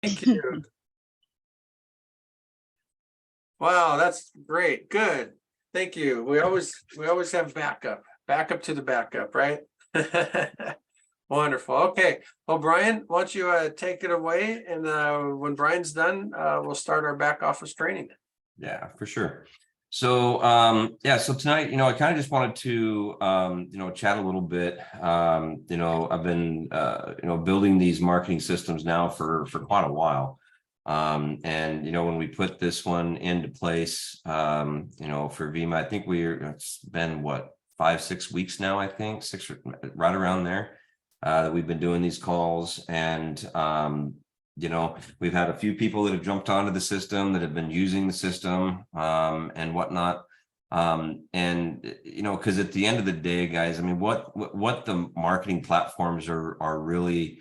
Thank you. Wow, that's great. Good. Thank you. We always have backup to the backup, right? Wonderful. Okay. Well, Brian, why don't you take it away? And when Brian's done, we'll start our back office training. Yeah, for sure. So so tonight, I kind of just wanted to chat a little bit. I've been building these marketing systems now for quite a while. And when we put this one into place, for Vemma, I think it's been what, 5-6 weeks now, I think, right around there, that we've been doing these calls. And we've had a few people that have jumped onto the system, that have been using the system and whatnot. Because at the end of the day, guys, I mean, what the marketing platforms are really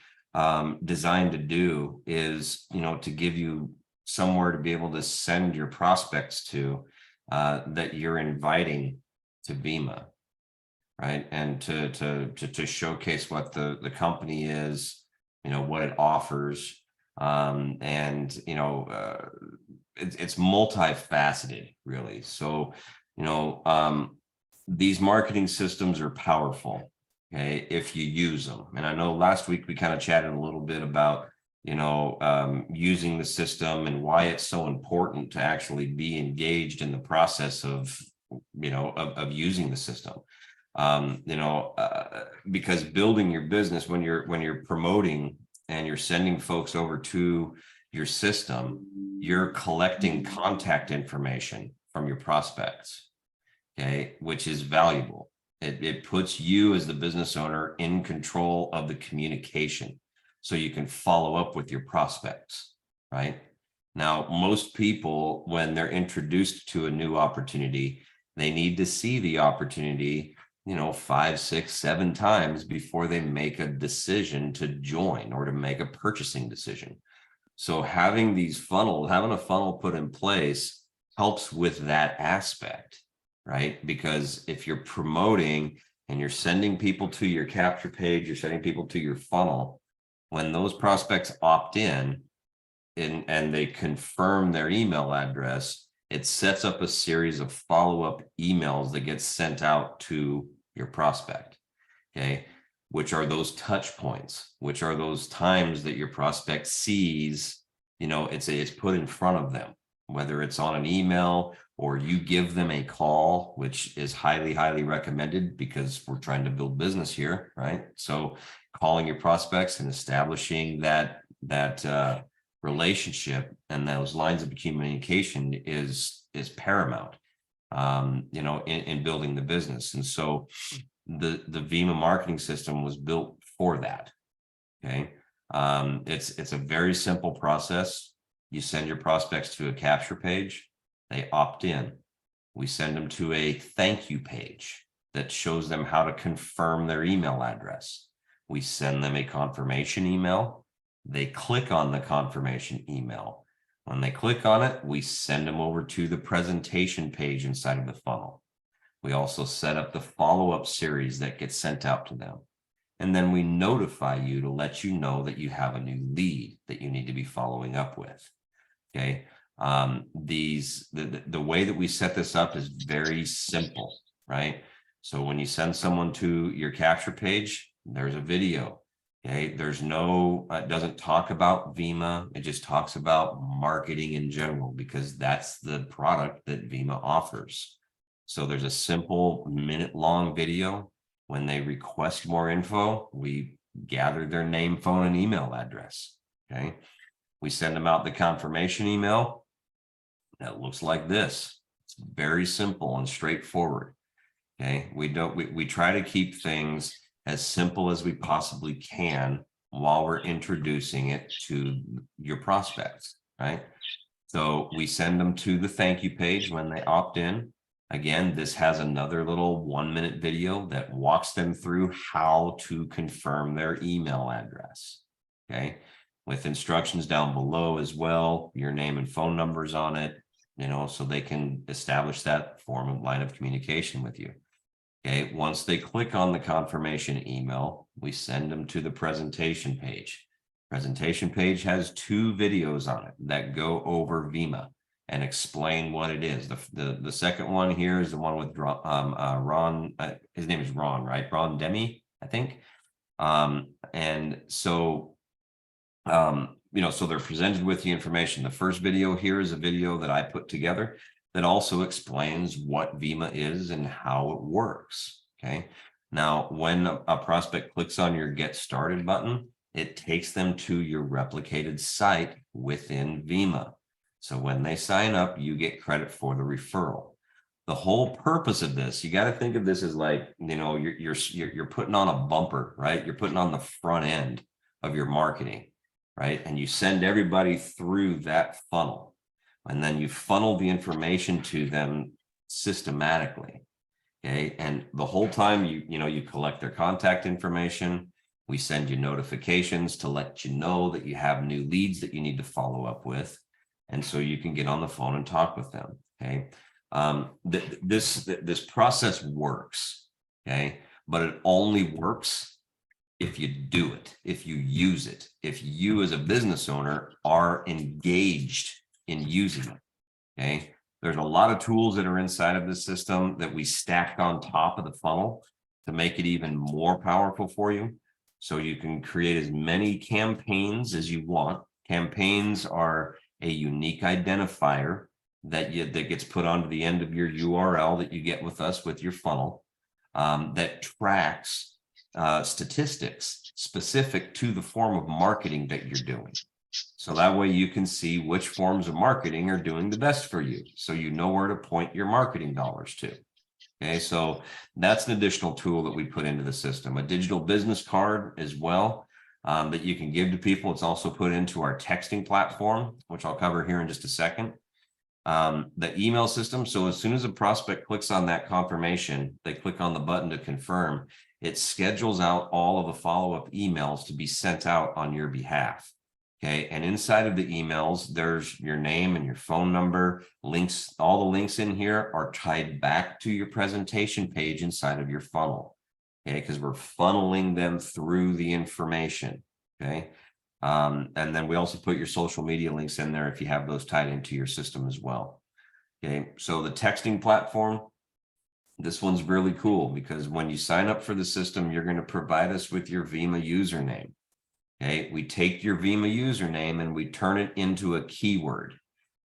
designed to do is, to give you somewhere to be able to send your prospects to, that you're inviting to Vemma, right? And to showcase what the company is, what it offers. It's multifaceted, really. So, these marketing systems are powerful, okay, if you use them. And I know last week we kind of chatted a little bit about, using the system and why it's so important to actually be engaged in the process of using the system. Because building your business, when you're promoting and you're sending folks over to your system, you're collecting contact information from your prospects, okay, which is valuable. It puts you as the business owner in control of the communication, so you can follow up with your prospects, right? Now, most people, when they're introduced to a new opportunity, they need to see the opportunity 5, 6, 7 times before they make a decision to join or to make a purchasing decision. So having a funnel put in place helps with that aspect, right? Because if you're promoting and you're sending people to your capture page, you're sending people to your funnel, when those prospects opt in and they confirm their email address, it sets up a series of follow-up emails that get sent out to your prospect, okay, which are those touch points, which are those times that your prospect sees, it's put in front of them, whether it's on an email or you give them a call, which is highly, highly recommended because we're trying to build business here, right? So calling your prospects and establishing that relationship and those lines of communication is paramount, in building the business. And so the Vemma marketing system was built for that. Okay. It's a very simple process. You send your prospects to a capture page, they opt in. We send them to a thank you page that shows them how to confirm their email address. We send them a confirmation email. They click on the confirmation email. When they click on it, we send them over to the presentation page inside of the funnel. We also set up the follow-up series that gets sent out to them. And then we notify you to let you know that you have a new lead that you need to be following up with. Okay. The way that we set this up is very simple, right? So when you send someone to your capture page, there's a video. Okay, there's no, it doesn't talk about Vemma. It just talks about marketing in general, because that's the product that Vemma offers. So there's a simple minute-long video. When they request more info, we gather their name, phone, and email address. Okay, we send them out the confirmation email. That looks like this. It's very simple and straightforward. Okay, we try to keep things as simple as we possibly can while we're introducing it to your prospects, right? So we send them to the thank you page when they opt in. Again, this has another little 1-minute video that walks them through how to confirm their email address, okay? With instructions down below as well, your name and phone numbers on it, so they can establish that line of communication with you. Okay, once they click on the confirmation email, we send them to the presentation page. Presentation page has 2 videos on it that go over Vima and explain what it is. The second one here is the one with Ron, his name is Ron, right? Ron Demi, I think. And so, so they're presented with the information. The first video here is a video that I put together that also explains what Vima is and how it works. Okay. Now, when a prospect clicks on your Get Started button, it takes them to your replicated site within Vima. So when they sign up, you get credit for the referral. The whole purpose of this, you got to think of this as like, you're putting on a bumper, right? You're putting on the front end of your marketing, right? And you send everybody through that funnel, and then you funnel the information to them systematically. Okay. And the whole time you collect their contact information. We send you notifications to let you know that you have new leads that you need to follow up with. And so you can get on the phone and talk with them. Okay. This process works. Okay. But it only works if you do it, if you use it, if you as a business owner are engaged in using it. Okay. There's a lot of tools that are inside of the system that we stack on top of the funnel to make it even more powerful for you. So you can create as many campaigns as you want. Campaigns are a unique identifier that gets put onto the end of your URL that you get with us with your funnel, that tracks statistics specific to the form of marketing that you're doing. So that way you can see which forms of marketing are doing the best for you. So you know where to point your marketing dollars to. Okay, so that's an additional tool that we put into the system. A digital business card as well, that you can give to people. It's also put into our texting platform, which I'll cover here in just a second. The email system. So as soon as a prospect clicks on that confirmation, they click on the button to confirm, it schedules out all of the follow-up emails to be sent out on your behalf. Okay, and inside of the emails, there's your name and your phone number, links. All the links in here are tied back to your presentation page inside of your funnel. Okay, because we're funneling them through the information. Okay, and then we also put your social media links in there if you have those tied into your system as well. Okay, so the texting platform, this one's really cool because when you sign up for the system, you're going to provide us with your Vima username. Okay, we take your Vima username and we turn it into a keyword.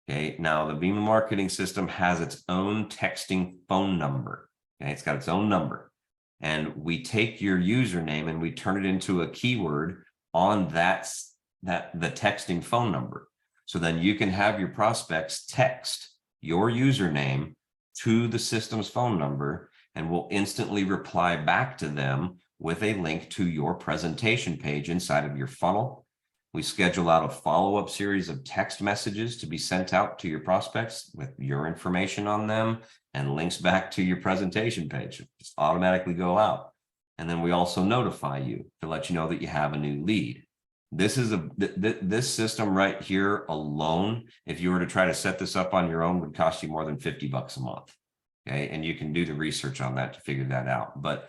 Okay, now the Vima marketing system has its own texting phone number. Okay, it's got its own number. And we take your username and we turn it into a keyword on the texting phone number. So then you can have your prospects text your username to the system's phone number, and we'll instantly reply back to them with a link to your presentation page inside of your funnel. We schedule out a follow-up series of text messages to be sent out to your prospects with your information on them and links back to your presentation page. Just automatically go out. And then we also notify you to let you know that you have a new lead. This is this system right here alone, if you were to try to set this up on your own, would cost you more than $50 a month. Okay, and you can do the research on that to figure that out. But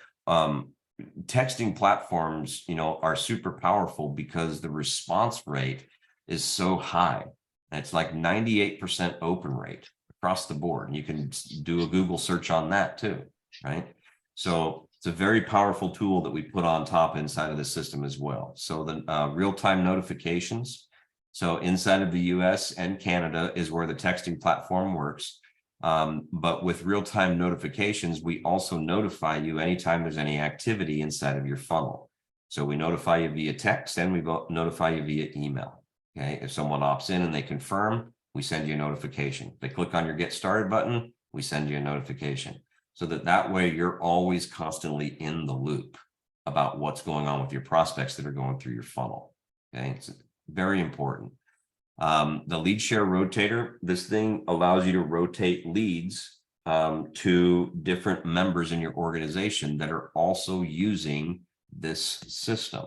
texting platforms, are super powerful because the response rate is so high. It's like 98% open rate across the board. And you can do a Google search on that too, right? So it's a very powerful tool that we put on top inside of the system as well. So the real-time notifications. So inside of the US and Canada is where the texting platform works. But with real-time notifications, we also notify you anytime there's any activity inside of your funnel. So we notify you via text and we notify you via email. Okay, if someone opts in and they confirm, we send you a notification. If they click on your Get Started button, we send you a notification. So that way you're always constantly in the loop about what's going on with your prospects that are going through your funnel. Okay, it's very important. The lead share rotator, this thing allows you to rotate leads to different members in your organization that are also using this system.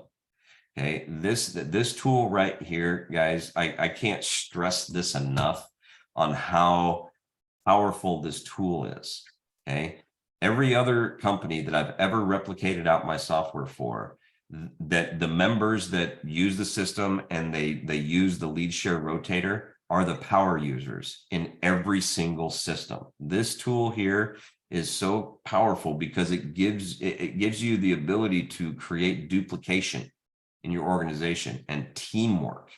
Okay, this tool right here, guys, I can't stress this enough on how powerful this tool is. Okay, every other company that I've ever replicated out my software for, that the members that use the system and they use the lead share rotator are the power users in every single system. This tool here is so powerful because it gives you the ability to create duplication in your organization and teamwork.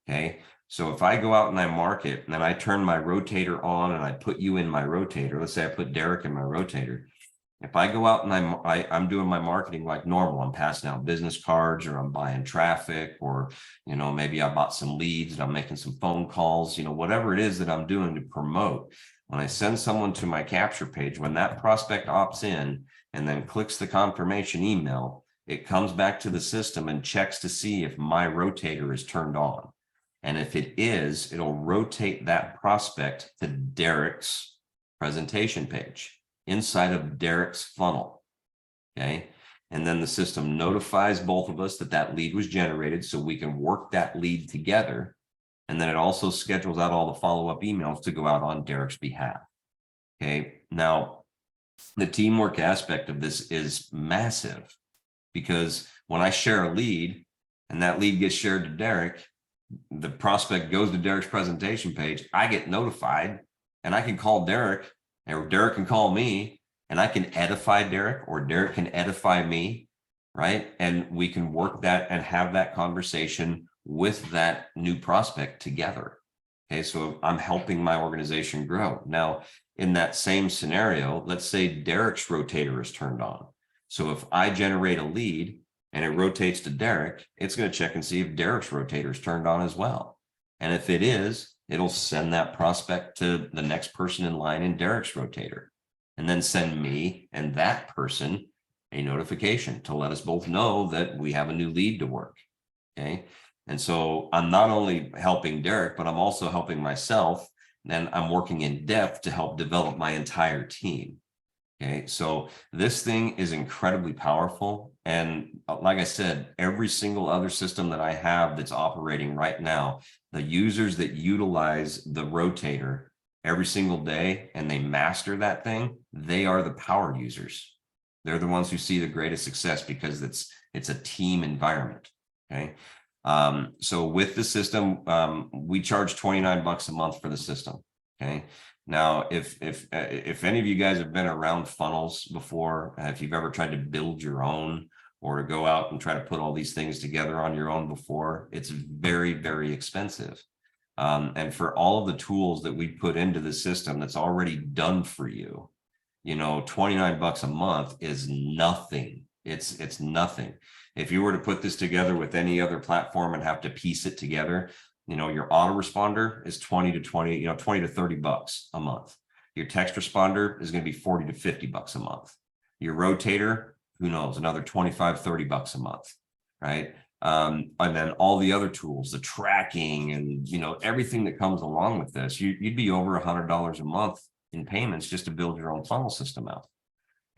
Okay, so if I go out and I market and then I turn my rotator on and I put you in my rotator, let's say I put Derek in my rotator. If I go out and I'm doing my marketing like normal, I'm passing out business cards, or I'm buying traffic, or, you know, maybe I bought some leads and I'm making some phone calls, you know, whatever it is that I'm doing to promote. When I send someone to my capture page, when that prospect opts in and then clicks the confirmation email, it comes back to the system and checks to see if my rotator is turned on. And if it is, it'll rotate that prospect to Derek's presentation page inside of Derek's funnel. Okay. And then the system notifies both of us that that lead was generated so we can work that lead together. And then it also schedules out all the follow-up emails to go out on Derek's behalf. Okay. Now, the teamwork aspect of this is massive, because when I share a lead and that lead gets shared to Derek, the prospect goes to Derek's presentation page, I get notified and I can call Derek, or Derek can call me, and I can edify Derek, or Derek can edify me, right? And we can work that and have that conversation with that new prospect together. Okay, so I'm helping my organization grow. Now, in that same scenario, let's say Derek's rotator is turned on. So if I generate a lead and it rotates to Derek, it's going to check and see if Derek's rotator is turned on as well. And if it is, it'll send that prospect to the next person in line in Derek's rotator, and then send me and that person a notification to let us both know that we have a new lead to work. Okay. And so I'm not only helping Derek, but I'm also helping myself. And I'm working in depth to help develop my entire team. Okay. So this thing is incredibly powerful. And like I said, every single other system that I have that's operating right now, the users that utilize the rotator every single day and they master that thing, they are the power users. They're the ones who see the greatest success because it's a team environment. Okay. So with the system, we charge $29 a month for the system. Okay. Now, if any of you guys have been around funnels before, if you've ever tried to build your own or to go out and try to put all these things together on your own before, it's very, very expensive. And for all of the tools that we put into the system that's already done for you, you know, $29 a month is nothing. It's nothing. If you were to put this together with any other platform and have to piece it together, you know, your autoresponder is 20 to 30 bucks a month. Your text responder is going to be 40 to 50 bucks a month. Your rotator, who knows, another 25, 30 bucks a month, right? And then all the other tools, the tracking and, you know, everything that comes along with this, you'd be over $100 a month in payments just to build your own funnel system out.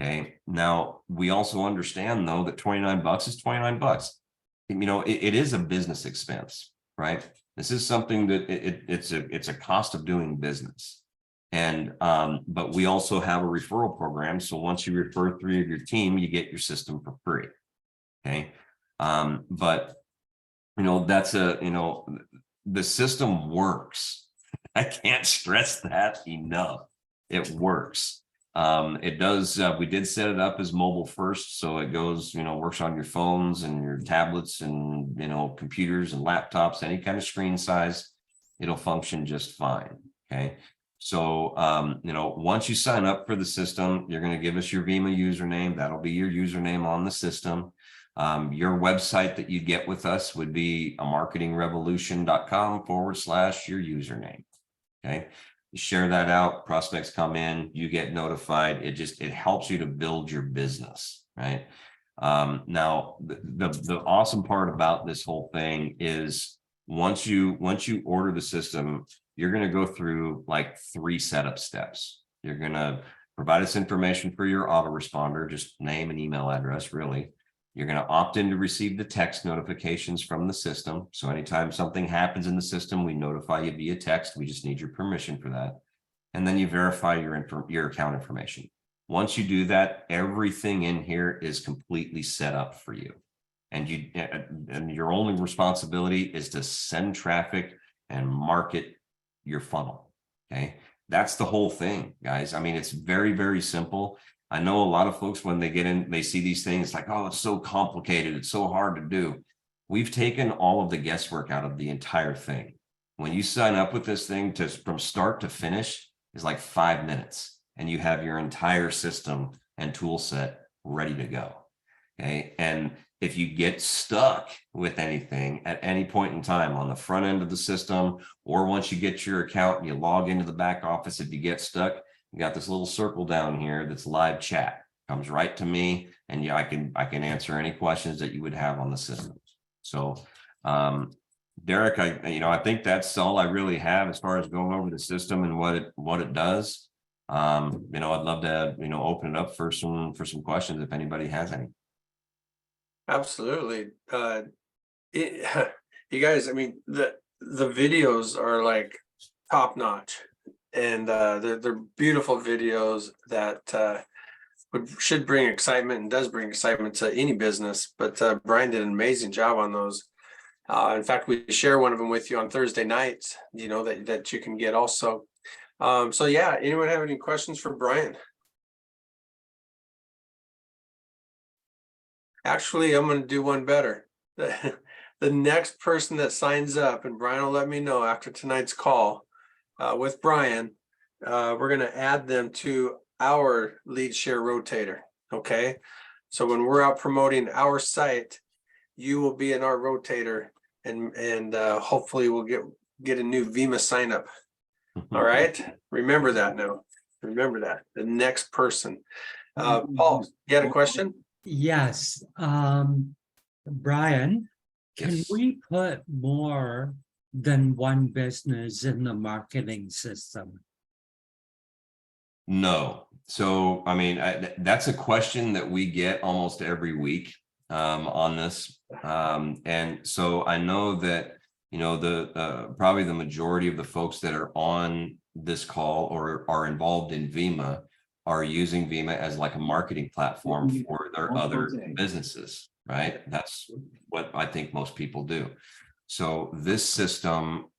Okay. Now, we also understand though that 29 bucks is 29 bucks. You know, it is a business expense, right? This is something that it's a cost of doing business. And but we also have a referral program. So once you refer 3 of your team, you get your system for free. Okay. But you know, the system works. I can't stress that enough. It works. It does. We did set it up as mobile first. So it goes, you know, works on your phones and your tablets and, you know, computers and laptops, any kind of screen size, it'll function just fine. Okay. So, you know, once you sign up for the system, you're going to give us your Vima username. That'll be your username on the system. Your website that you get with us would be amarketingrevolution.com/your username. Okay. You share that out, prospects come in, you get notified. It helps you to build your business, right? Now the awesome part about this whole thing is once you order the system, you're going to go through like 3 setup steps. You're going to provide us information for your autoresponder, just name and email address, really. You're going to opt in to receive the text notifications from the system. So anytime something happens in the system, we notify you via text. We just need your permission for that. And then you verify your account information. Once you do that, everything in here is completely set up for you. and your only responsibility is to send traffic and market your funnel. Okay. That's the whole thing, guys. I mean, it's very, very simple. I know a lot of folks, when they get in, they see these things like, oh, it's so complicated. It's so hard to do. We've taken all of the guesswork out of the entire thing. When you sign up with this thing, from start to finish is like 5 minutes, and you have your entire system and tool set ready to go. Okay. And if you get stuck with anything at any point in time on the front end of the system, or once you get your account and you log into the back office, if you get stuck, you got this little circle down here that's live chat. Comes right to me, and yeah, I can answer any questions that you would have on the system. So Derek, I think that's all I really have as far as going over the system and what it does. I'd love to open it up for some questions if anybody has any. Absolutely. You guys, I mean, the videos are like top notch, and they're beautiful videos that should bring excitement, and does bring excitement to any business. But Brian did an amazing job on those. In fact, we share one of them with you on Thursday nights, that you can get also. So yeah, anyone have any questions for Brian? Actually, I'm going to do one better. The next person that signs up, and Brian will let me know after tonight's call with Brian, we're going to add them to our lead share rotator. Okay. So when we're out promoting our site, you will be in our rotator, and hopefully we'll get a new Vima sign up. All right. Remember that now. Remember that. The next person. Paul, you had a question? Yes, Brian, can Yes. we put more than one business in the marketing system? No. So, I mean, that's a question that we get almost every week on this. And so I know that, probably the majority of the folks that are on this call or are involved in Vima are using Vima as like a marketing platform for their other businesses, right? That's what I think most people do. So this system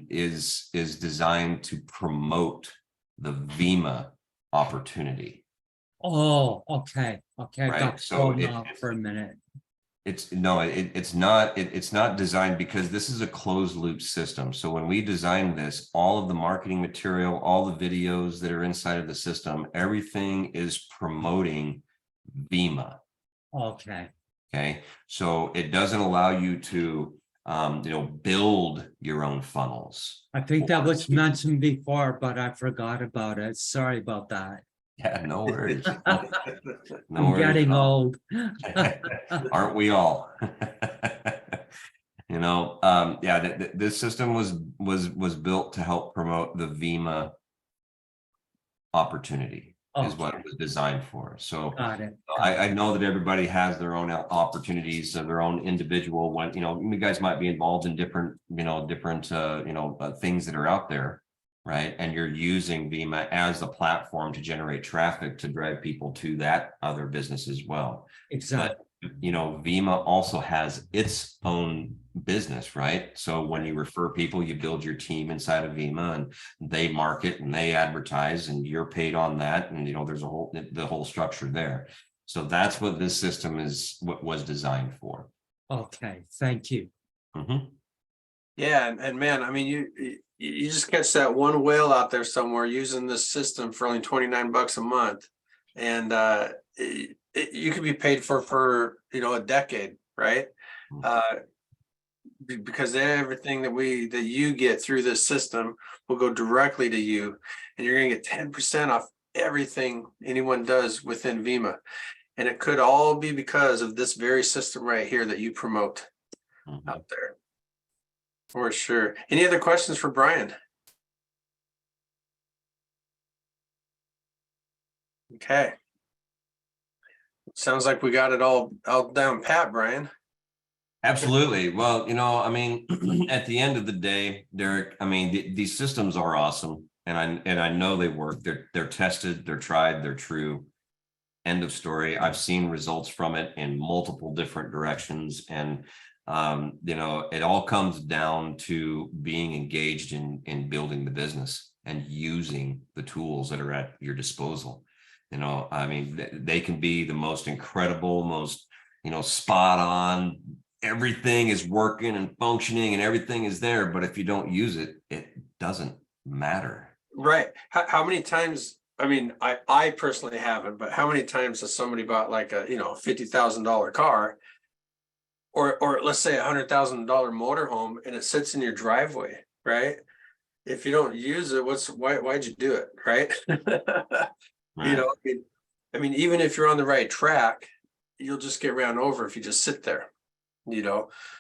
is designed to promote the Vima opportunity. Oh, okay, Right. got So thrown off for a minute. It's not designed, because this is a closed loop system. So when we designed this, all of the marketing material, all the videos that are inside of the system, everything is promoting Vima. Okay, Okay. So it doesn't allow you to build your own funnels. I think that was mentioned before, but I forgot about it. Sorry about that. Yeah, no worries. No I'm worries getting at all. old. Aren't we all? This system was built to help promote the Vima opportunity, is what it was designed for. So Got it. I know that everybody has their own opportunities of their own individual one. You guys might be involved in different things that are out there, right? And you're using Vima as a platform to generate traffic to drive people to that other business as well. Exactly. But Vima also has its own business, right? So when you refer people, you build your team inside of Vima, and they market and they advertise, and you're paid on that. And there's the whole structure there. So that's what this system was designed for. Okay, thank you. Mm-hmm. Yeah, and man, I mean, you just catch that one whale out there somewhere using this system for only $29 a month, and you could be paid for a decade, right? Because everything that you get through this system will go directly to you, and you're going to get 10% off everything anyone does within Vima, and it could all be because of this very system right here that you promote out there. For sure. Any other questions for Brian? Okay. Sounds like we got it all down pat, Brian. Absolutely. Well, I mean, at the end of the day, Derek, I mean, these systems are awesome, and I know they work. They're tested, they're tried, they're true. End of story. I've seen results from it in multiple different directions. And, it all comes down to being engaged in building the business and using the tools that are at your disposal. I mean, they can be the most incredible, most, spot on. Everything is working and functioning and everything is there. But if you don't use it, it doesn't matter. Right. How many times, I mean, I personally haven't, but how many times has somebody bought like a, $50,000 car? Or let's say $100,000 motorhome and it sits in your driveway, right? If you don't use it, why'd you do it, right? Right. I mean, even if you're on the right track, you'll just get ran over if you just sit there,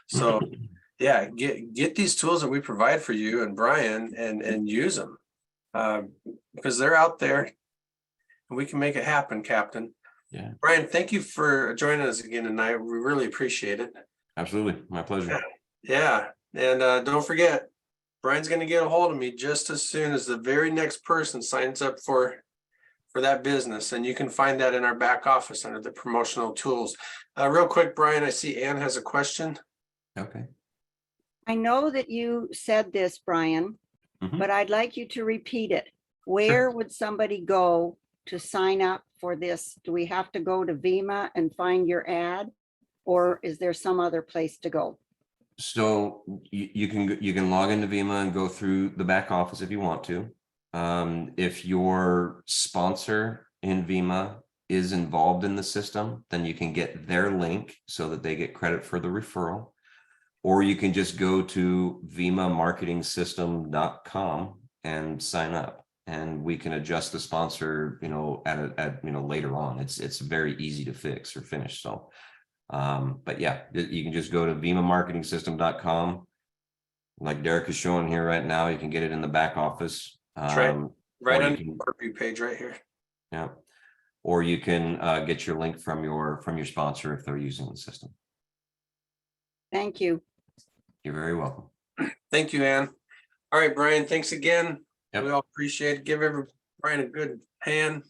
So yeah, get these tools that we provide for you and Brian and use them. Because they're out there and we can make it happen, Captain. Yeah, Brian, thank you for joining us again tonight. We really appreciate it. absolutely. My pleasure. Yeah. And don't forget, Brian's going to get a hold of me just as soon as the very next person signs up for that business. And you can find that in our back office under the promotional tools. Real quick, Brian, I see Ann has a question. Okay. I know that you said this, Brian, Mhm. but I'd like you to repeat it. Where would somebody go to sign up for this? Do we have to go to Vima and find your ad? Or is there some other place to go? So you can log into Vima and go through the back office if you want to. If your sponsor in Vima is involved in the system, then you can get their link so that they get credit for the referral. Or you can just go to vimamarketingsystem.com and sign up, and we can adjust the sponsor, later on. It's very easy to fix or finish. So, but yeah, you can just go to vimamarketingsystem.com. Like Derek is showing here right now, you can get it in the back office. Right or on you the review page right here. Yeah. Or you can get your link from your sponsor if they're using the system. Thank you. You're very welcome. Thank you, Ann. All right, Brian, thanks again. Yep. We all appreciate it. Give Brian a good hand.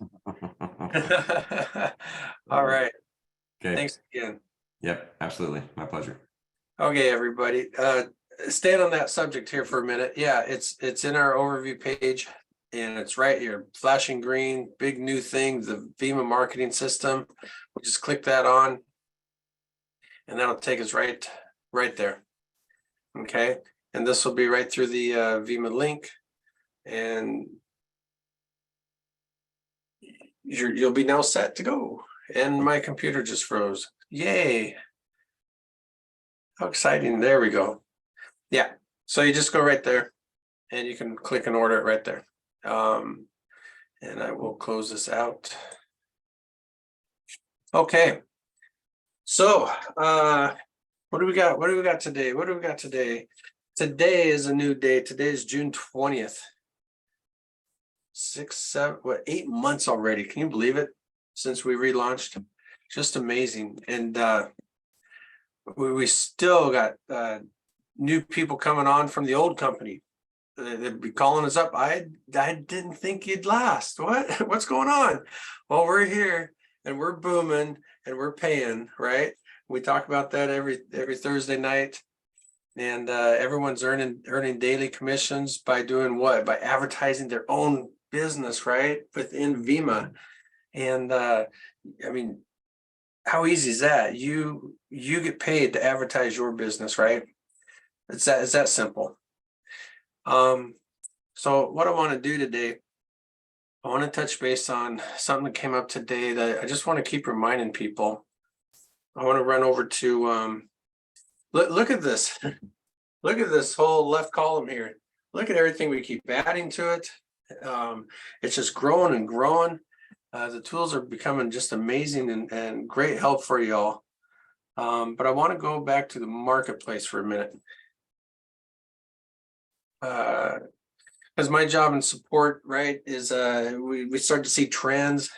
All right. Okay. Thanks again. Yep, absolutely. My pleasure. Okay, everybody, staying on that subject here for a minute. Yeah, it's in our overview page and it's right here, flashing green, big new thing, the Vima marketing system. We'll just click that on and that'll take us right there. Okay, and this will be right through the Vima link and you'll be now set to go. And my computer just froze. Yay. How exciting. There we go. Yeah. So you just go right there and you can click and order it right there. And I will close this out. Okay. So what do we got? What do we got today? What do we got today? Today is a new day. Today is June 20th. 8 months already. Can you believe it? Since we relaunched. Just amazing. And we still got new people coming on from the old company. They'd be calling us up. I didn't think you'd last. What's going on? Well, we're here and we're booming and we're paying, right? We talk about that every Thursday night. And everyone's earning daily commissions by doing what? By advertising their own business, right? Within Vima. And I mean, how easy is that? You get paid to advertise your business, right? It's that simple. So what I want to do today, I want to touch base on something that came up today that I just want to keep reminding people. I want to run over to look at this. Look at this whole left column here. Look at everything we keep adding to it. It's just growing and growing. The tools are becoming just amazing and great help for y'all. But I want to go back to the marketplace for a minute. Because my job in support, right, is we start to see trends.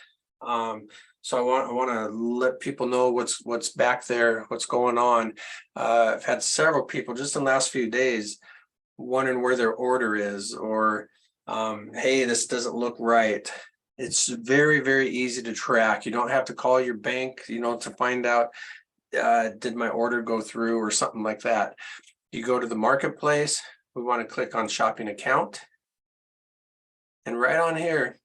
So I want to let people know what's back there, what's going on. I've had several people just in the last few days wondering where their order is, or hey, this doesn't look right. It's very, very easy to track. You don't have to call your bank, to find out, did my order go through or something like that. You go to the marketplace, we want to click on shopping account. And right on here,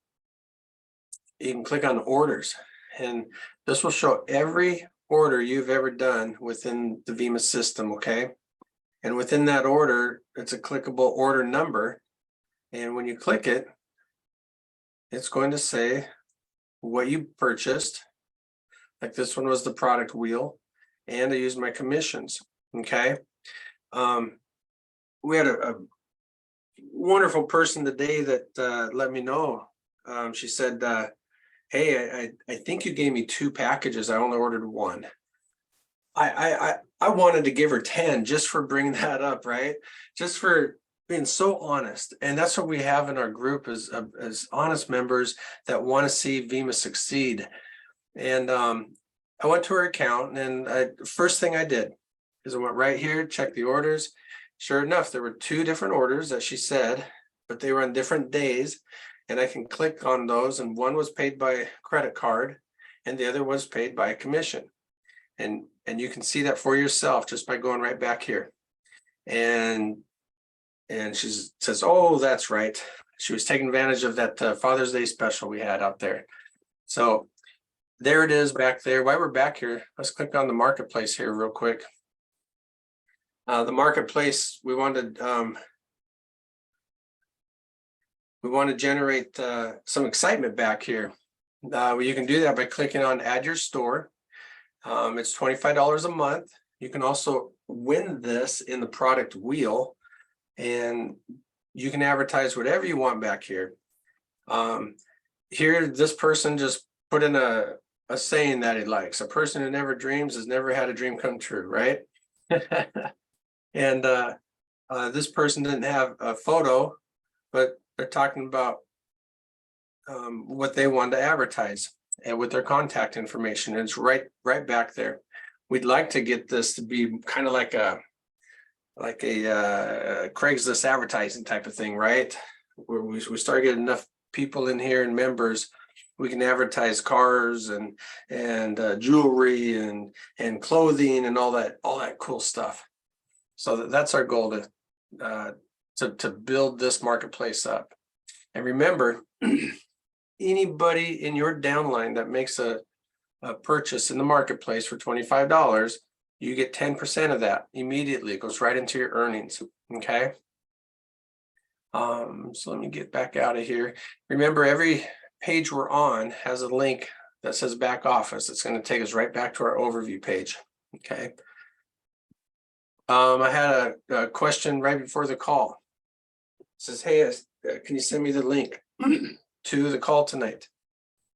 you can click on orders, and this will show every order you've ever done within the Vima system, okay? And within that order, it's a clickable order number. And when you click it, it's going to say what you purchased. Like this one was the product wheel, and I used my commissions, okay? We had a wonderful person today that let me know. She said, hey, I think you gave me 2 packages. I only ordered 1. I wanted to give her 10 just for bringing that up, right? Just for being so honest. And that's what we have in our group as honest members that want to see Vima succeed. And I went to her account, and first thing I did is I went right here, checked the orders. Sure enough, there were 2 different orders that she said, but they were on different days. And I can click on those, and one was paid by credit card and the other was paid by a commission. And you can see that for yourself just by going right back here. And she says, oh, that's right. She was taking advantage of that Father's Day special we had out there. So there it is back there. While we're back here, let's click on the marketplace here real quick. The marketplace, we want to generate some excitement back here. You can do that by clicking on add your store. It's $25 a month. You can also win this in the product wheel, and you can advertise whatever you want back here. Here, this person just put in a saying that he likes. A person who never dreams has never had a dream come true, right? And this person didn't have a photo, but they're talking about what they wanted to advertise and with their contact information. And it's right back there. We'd like to get this to be kind of like a Craigslist advertising type of thing, right? Where we start getting enough people in here and members, we can advertise cars and jewelry and clothing and all that cool stuff. So that's our goal to build this marketplace up. And remember, anybody in your downline that makes a purchase in the marketplace for $25, you get 10% of that immediately. It goes right into your earnings. Okay. So let me get back out of here. Remember, every page we're on has a link that says back office. It's going to take us right back to our overview page. Okay. I had a question right before the call. It says, hey, can you send me the link to the call tonight?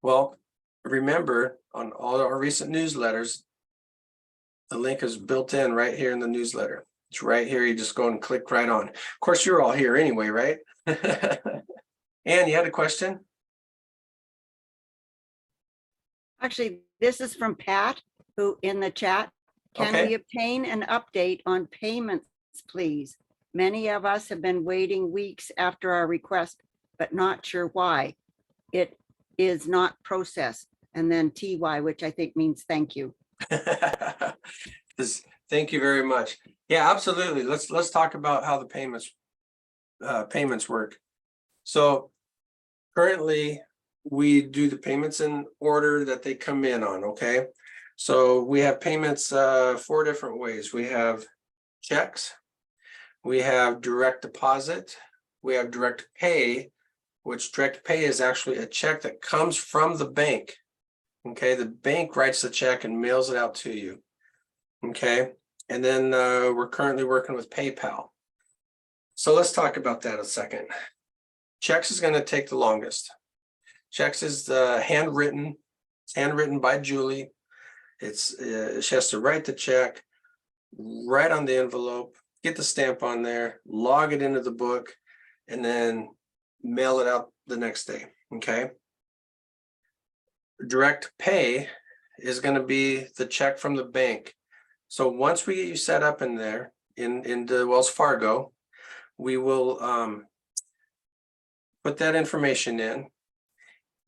Well, remember, on all our recent newsletters, the link is built in right here in the newsletter. It's right here. You just go and click right on. Of course, you're all here anyway, right? Ann, you had a question? Actually, this is from Pat, who in the chat. Can Okay. we obtain an update on payments, please? Many of us have been waiting weeks after our request, but not sure why. It is not processed. And then TY, which I think means thank you. Thank you very much. Yeah, absolutely. Let's talk about how the payments work. So currently we do the payments in order that they come in on. Okay. So we have payments 4 different ways. We have checks, we have direct deposit, we have direct pay, which direct pay is actually a check that comes from the bank. Okay, the bank writes the check and mails it out to you. Okay, and then we're currently working with PayPal. So let's talk about that a second. Checks is going to take the longest. Checks is handwritten. It's handwritten by Julie. She has to write the check, write on the envelope, get the stamp on there, log it into the book, and then mail it out the next day. Okay. Direct pay is going to be the check from the bank. So once we get you set up in there in the Wells Fargo, we will put that information in,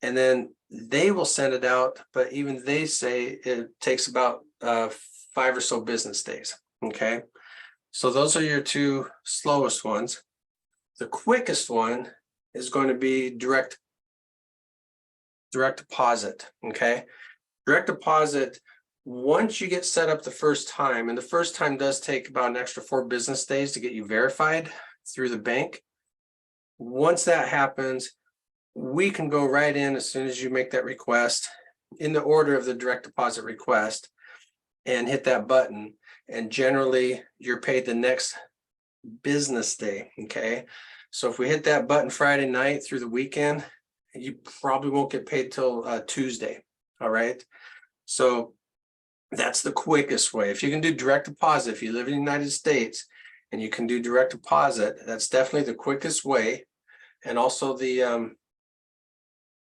And then they will send it out, but even they say it takes about 5 or so business days. Okay. So those are your two slowest ones. The quickest one is going to be direct deposit. Okay. Direct deposit, once you get set up the first time, and the first time does take about an extra 4 business days to get you verified through the bank. Once that happens, we can go right in as soon as you make that request in the order of the direct deposit request and hit that button. And generally you're paid the next business day. Okay. So if we hit that button Friday night through the weekend, you probably won't get paid till Tuesday. All right. So that's the quickest way. If you can do direct deposit, if you live in the United States and you can do direct deposit, that's definitely the quickest way. And also the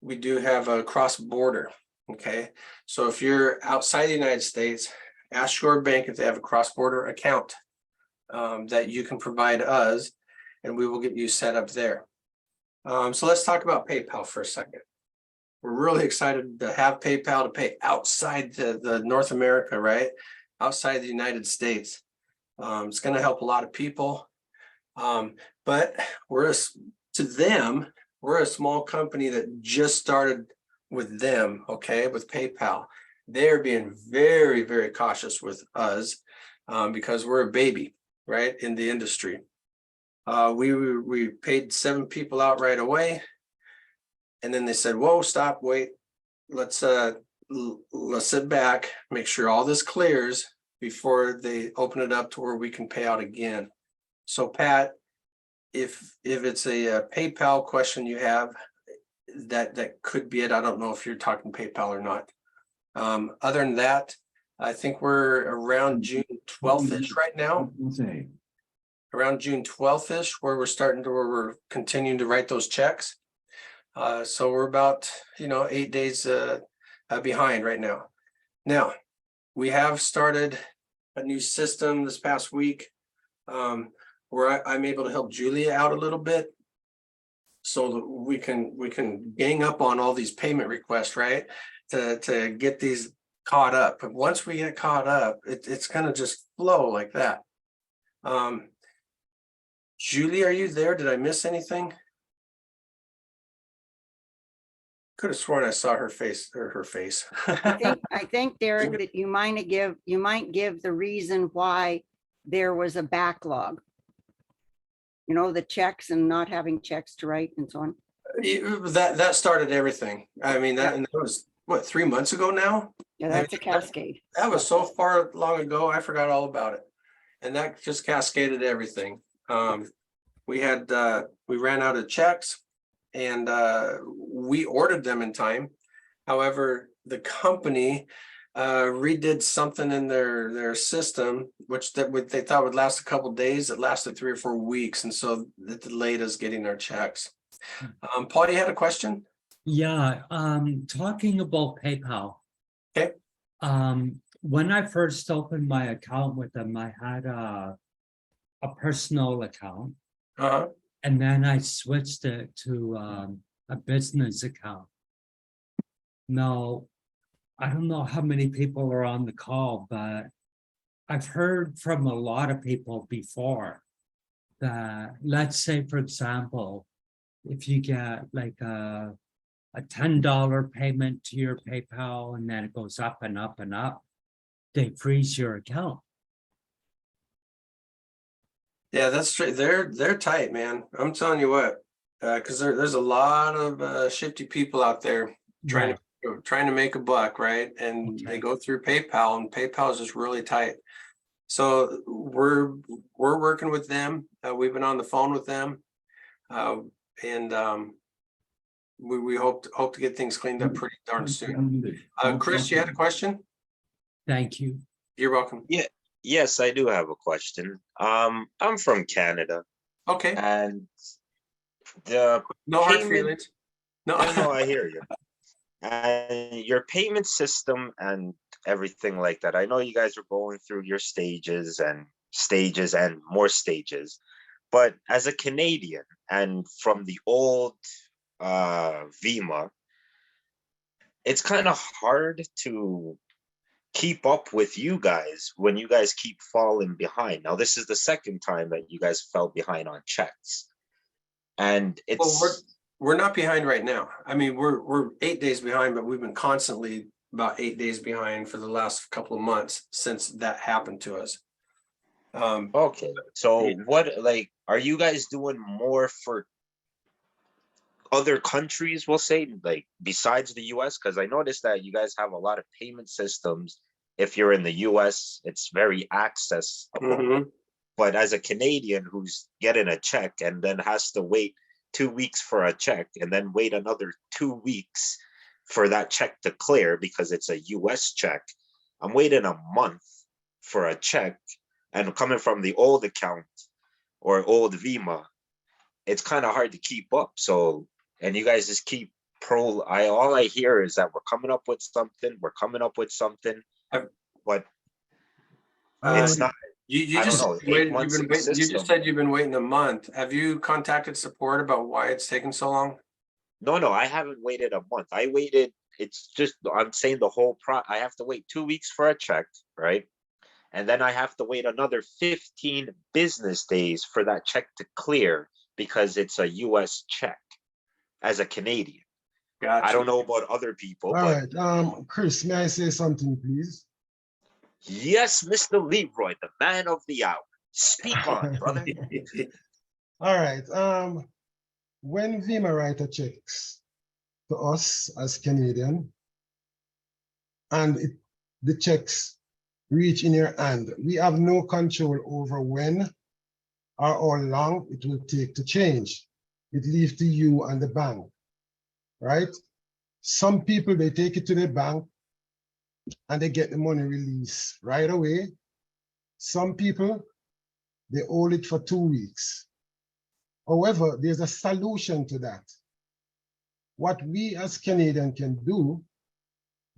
we do have a cross border. Okay. So if you're outside the United States, ask your bank if they have a cross border account that you can provide us, and we will get you set up there. So let's talk about PayPal for a second. We're really excited to have PayPal to pay outside the North America, right? Outside the United States. It's going to help a lot of people. But to them, we're a small company that just started with them, okay, with PayPal. They're being very, very cautious with us because we're a baby, right, in the industry. We paid 7 people out right away. And then they said, whoa, stop, wait, let's sit back, make sure all this clears before they open it up to where we can pay out again. So Pat, if it's a PayPal question you have, that could be it. I don't know if you're talking PayPal or not. Other than that, I think we're around June 12th-ish right now. Around June 12th-ish, where we're continuing to write those checks. So we're about 8 days behind right now. Now we have started a new system this past week where I'm able to help Julia out a little bit, so that we can gang up on all these payment requests, right? To get these caught up. But once we get caught up, it's gonna just flow like that. Julie, are you there? Did I miss anything? Could have sworn I saw her face or her face. I think Derek, that you might give the reason why there was a backlog. The checks and not having checks to write and so on. That started everything. I mean, Yeah. and that was what, 3 months ago now? Yeah, that's a cascade. That was so far long ago, I forgot all about it. And that just cascaded everything. We ran out of checks and we ordered them in time. However, the company redid something in their system, which they thought would last a couple of days. It lasted 3 or 4 weeks. And so it delayed us getting our checks. Paul, you had a question? Yeah, talking about PayPal. Okay. When I first opened my account with them, I had a personal account, Uh-huh. and then I switched it to a business account. Now, I don't know how many people are on the call, but I've heard from a lot of people before that, let's say, for example, if you get like a $10 payment to your PayPal and then it goes up and up and up, they freeze your account. Yeah, that's straight. They're tight, man. I'm telling you what, because there's a lot of shifty people out there trying to make a buck, right? And they go through PayPal, and PayPal is just really tight. So we're working with them. We've been on the phone with them, and we hope to get things cleaned up pretty darn soon. Chris, you had a question? Thank you. You're welcome. Yes, I do have a question. I'm from Canada, Okay. and the No hard payment- feelings. No. no, I hear you. And your payment system and everything like that. I know you guys are going through your stages and more stages, but as a Canadian and from the old Vima, it's kind of hard to keep up with you guys when you guys keep falling behind. Now, this is the second time that you guys fell behind on checks. And Well, it's, we're not behind right now. I mean, we're 8 days behind, but we've been constantly about 8 days behind for the last couple of months since that happened to us. okay, so what, like, are you guys doing more for other countries, we'll say, like, besides the US? Because I noticed that you guys have a lot of payment systems. If you're in the US, it's very accessible. Mhm. But as a Canadian who's getting a check and then has to wait 2 weeks for a check and then wait another 2 weeks for that check to clear because it's a US check, I'm waiting a month for a check, and coming from the old account or old Vima, it's kind of hard to keep up. So, and you guys just keep all I hear is that we're coming up with something, I've- but it's Um, not, You I don't just know, 8 waited, months in the you just system. said you've been waiting a month. Have you contacted support about why it's taken so long? No, I haven't waited a month. I waited, it's just, I'm saying I have to wait 2 weeks for a check, right? And then I have to wait another 15 business days for that check to clear because it's a US check as a Canadian. I Gotcha. don't know about other people, All but right, Chris, may I say something, please? yes, Mr. Leroy, the man of the hour. Speak on, brother. All right, when Vima write a checks to us as Canadian, and the checks reach in your hand, we have no control over when or how long it will take to change. It leaves to you and the bank, right? Some people, they take it to the bank and they get the money released right away. Some people, they hold it for 2 weeks. However, there's a solution to that. What we as Canadian can do,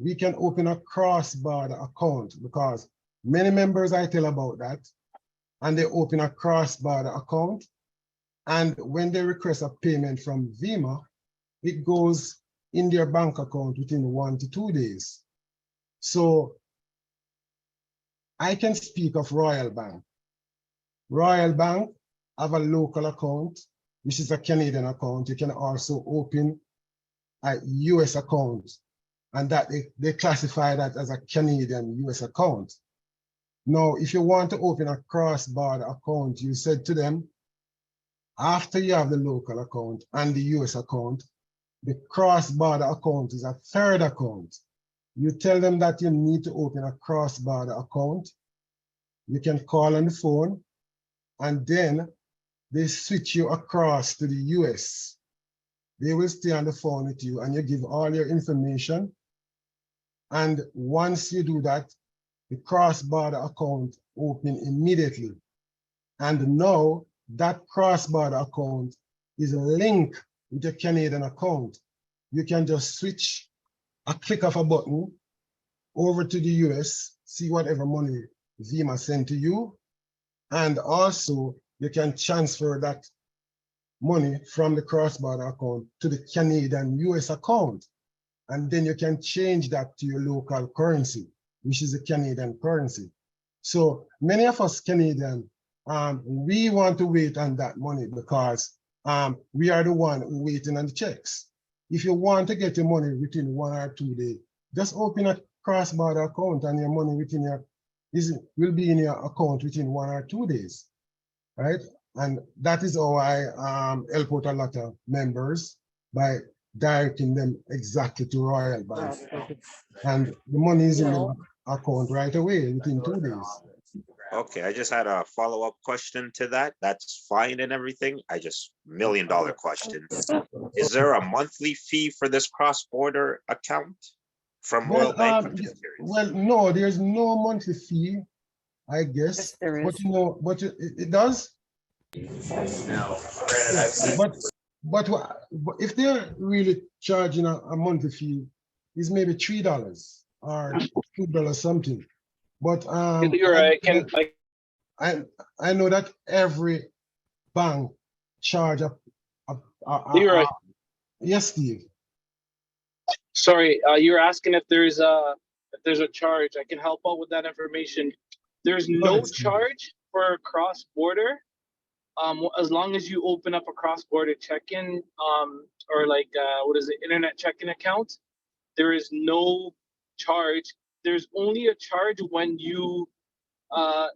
we can open a cross-border account, because many members I tell about that, and they open a cross-border account. And when they request a payment from Vima, it goes in their bank account within 1 to 2 days. So I can speak of Royal Bank. Royal Bank have a local account, which is a Canadian account. You can also open a US account, and that they classify that as a Canadian US account. Now, if you want to open a cross-border account, you said to them, after you have the local account and the US account, the cross-border account is a third account. You tell them that you need to open a cross-border account. You can call on the phone, and then they switch you across to the US. They will stay on the phone with you and you give all your information. And once you do that, the cross-border account open immediately. And now that cross-border account is linked with a Canadian account. You can just switch a click of a button over to the US, see whatever money Vima sent to you. And also you can transfer that money from the cross-border account to the Canadian US account. And then you can change that to your local currency, which is the Canadian currency. So many of us Canadian, we want to wait on that money because we are the one waiting on the checks. If you want to get your money within 1 or 2 days, just open a cross-border account and your money will be in your account within 1 or 2 days, right? And that is how I help out a lot of members by directing them exactly to Royal Bank. And the money is in the account right away within 2 days. Okay, I just had a follow-up question to that. That's fine and everything. $1 million question. Is there a monthly fee for this cross-border account from Royal Bank? I'm just curious. Well, no, there's no monthly fee, I guess. Yes, there But is. you know, it does. But if they're really charging a monthly fee, it's maybe $3 or $2 something. But You're right. I know that every bank charge You're right. yes, Steve. Sorry, you were asking if there's a charge. I can help out with that information. There's no ahead, Steve. charge for cross border. As long as you open up a cross border check-in, or like what is it, internet checking account, there is no charge. There's only a charge when you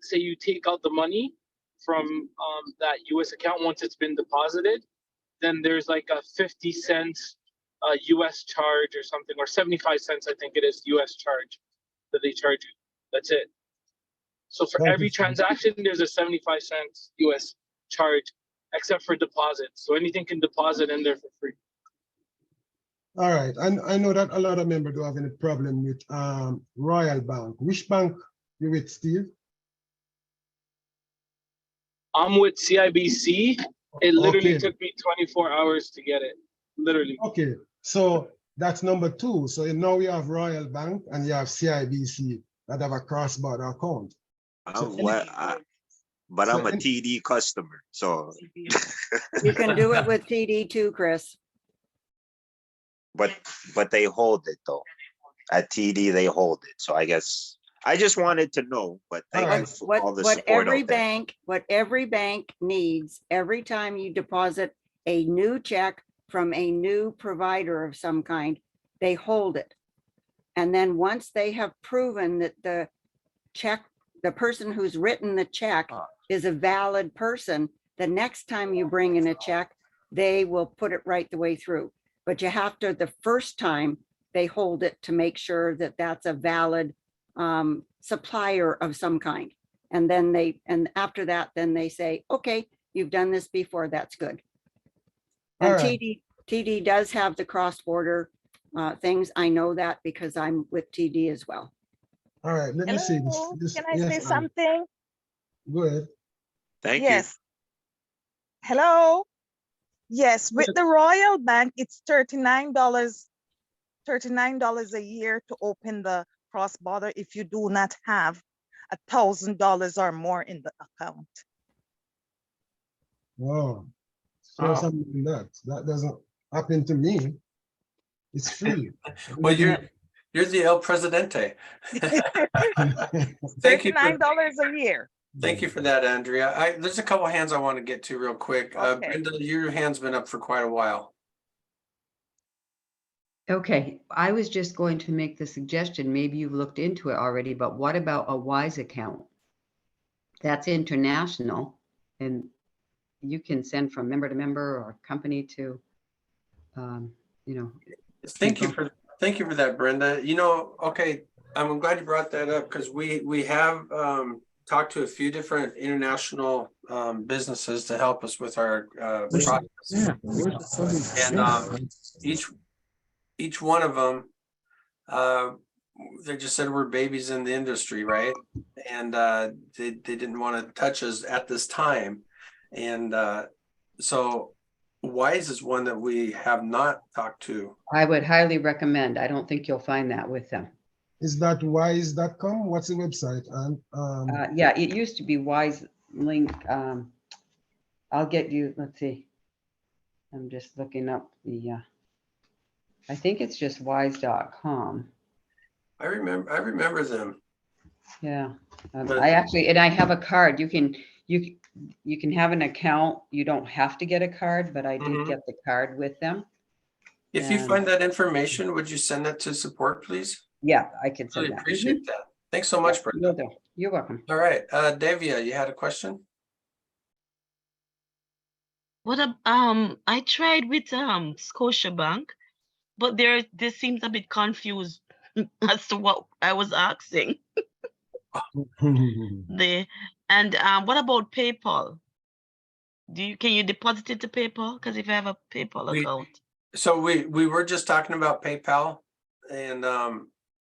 say you take out the money from that US account once it's been deposited. Then there's like a 50 cents US charge or something, or 75 cents, I think it is, US charge that they charge you. That's it. So for Thank you, every Steve. transaction, there's a 75 cents US charge, except for deposits. So anything can deposit in there for free. All right, and I know that a lot of members don't have any problem with Royal Bank. Which bank you with, Steve? I'm with CIBC. It literally Okay. took me 24 hours to get it. Literally. Okay, so that's number two. So now you have Royal Bank and you have CIBC that have a cross-border account. But So I'm a in- TD customer, so, You can do it with TD too, Chris. but they hold it though. At TD, they hold it. So I guess, I just wanted to know, but thank you Alright. for all the What support every out there. bank, what every bank needs, every time you deposit a new check from a new provider of some kind, they hold it. And then once they have proven that the check, the person who's written the check is a valid person, the next time you bring in a check, they will put it right the way through. But you have to, the first time, they hold it to make sure that that's a valid supplier of some kind. And then and after that, then they say, okay, you've done this before, that's good. And Alright. TD does have the cross-border things. I know that because I'm with TD as well. All right, let me see Hello, this. can I yes, say Anne, something? Go ahead. Thank you. Yes. Hello? Yes, with the Royal Bank, it's $39 a year to open the cross-border if you do not have $1,000 or more in the account. Wow. Oh. So something like that doesn't happen to me. It's free. Well, you're the El Presidente. Thank you. $39 a year. Thank you for that, Andrea. There's a couple hands I want to get to real quick. Okay. Brenda, your hand's been up for quite a while. Okay, I was just going to make the suggestion, maybe you've looked into it already, but what about a WISE account? That's international, and you can send from member to member or company to, you know. Thank you for that, Brenda. You know, okay, I'm glad you brought that up because we have talked to a few different international businesses to help us with our process. Yeah. And each one of them, they just said we're babies in the industry, right? And they didn't want to touch us at this time. And so WISE is one that we have not talked to. I would highly recommend. I don't think you'll find that with them. Is that wise.com? What's the website? And Yeah, it used to be WISE Link. I'll get you, let's see. I'm just looking up the, I think it's just wise.com. I remember them. Yeah, But- I actually, and I have a card. You can have an account. You don't have to get a card, but I did Mhm. get the card with them. If you And- find that information, would you send that to support, please? Yeah, I can send Really that. appreciate that. Thanks so Mhm. much, Yeah, Brenda. will do. You're welcome. All right, Davia, you had a question? I tried with Scotiabank, but they seemed a bit confused as to what I was asking. What about PayPal? Can you deposit it to PayPal? Because if I have a PayPal We- account. So we were just talking about PayPal, and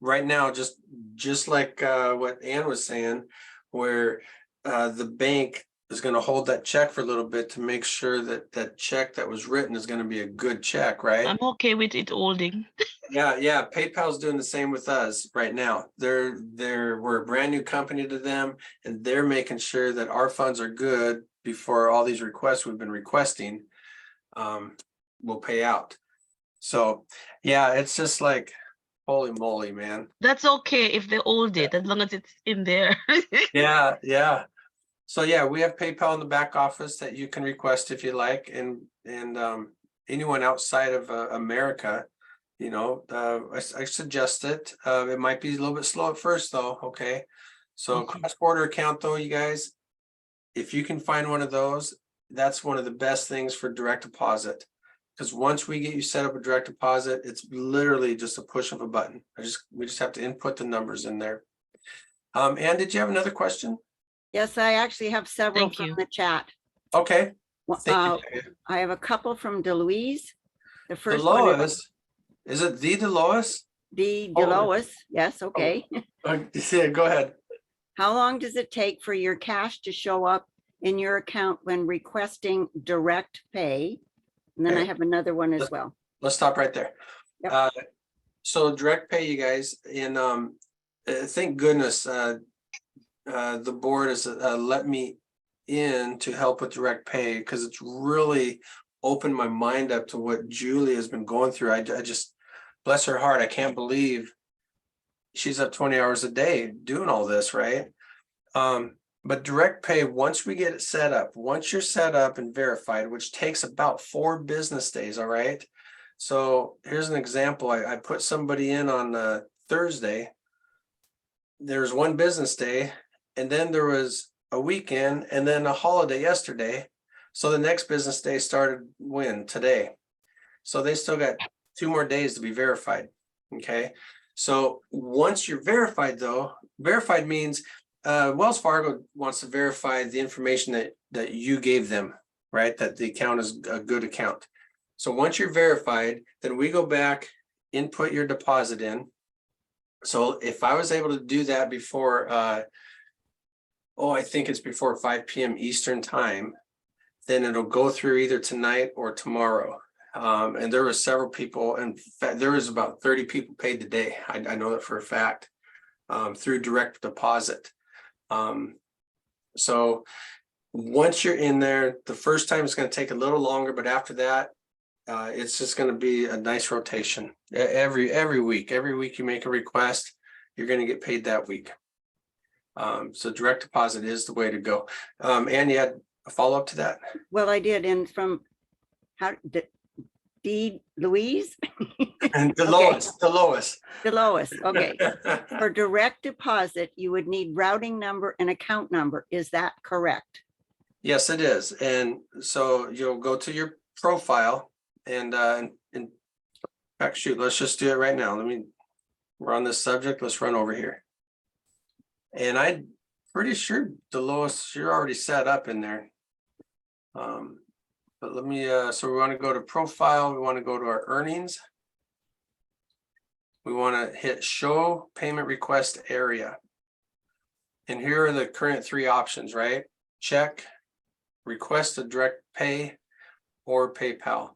right now, just like what Ann was saying, where the bank is going to hold that check for a little bit to make sure that that check that was written is going to be a good check, right? I'm okay with it holding. Yeah. PayPal's doing the same with us right now. We're a brand new company to them, and they're making sure that our funds are good before all these requests we've been requesting will pay out. So, yeah, it's just like, holy moly, man. That's okay if they hold it, as long as it's in there. Yeah, yeah. So yeah, we have PayPal in the back office that you can request if you like, and anyone outside of America, you know, I suggest it. It might be a little bit slow at first though, okay? So Okay. cross-border account though, you guys, if you can find one of those, that's one of the best things for direct deposit. Because once we get you set up a direct deposit, it's literally just a push of a button. We just have to input the numbers in there. Ann, did you have another question? Yes, I actually have several Thank from you. the chat. Okay. Well, Thank you. I have a couple from DeLuise. The first one is Delois, is it the Delois? Oh. DeLois. Yes, okay. Yeah, go ahead. How long does it take for your cash to show up in your account when requesting direct pay? And then I Okay. have another one as well. Let's stop right there. Yep. So direct pay, you guys, and thank goodness the board has let me in to help with direct pay, because it's really opened my mind up to what Julie has been going through. I just, bless her heart, I can't believe she's up 20 hours a day doing all this, right? But direct pay, once we get it set up, once you're set up and verified, which takes about 4 business days, all right? So here's an example. I put somebody in on Thursday. There's 1 business day, and then there was a weekend, and then a holiday yesterday. So the next business day started when? Today. So they still got 2 more days to be verified, okay? So once you're verified though, verified means Wells Fargo wants to verify the information that you gave them, right? That the account is a good account. So once you're verified, then we go back, input your deposit in. So if I was able to do that before, I think it's before 5 p.m. Eastern time, then it'll go through either tonight or tomorrow. And there were several people, in fact, there was about 30 people paid today. I know that for a fact, through direct deposit. So once you're in there, the first time it's going to take a little longer, but after that, it's just going to be a nice rotation. Every week you make a request, you're going to get paid that week. So direct deposit is the way to go. Ann, you had a follow-up to that? Well, I did, and from Louise? And the lowest. Okay. For direct deposit, you would need routing number and account number. Is that correct? Yes, it is. And so you'll go to your profile and in fact, shoot, let's just do it right now. We're on this subject. Let's run over here. And I'm pretty sure Delois, you're already set up in there. But let me, so we want to go to profile. We want to go to our earnings. We want to hit show payment request area. And here are the current 3 options, right? Check, request a direct pay, or PayPal.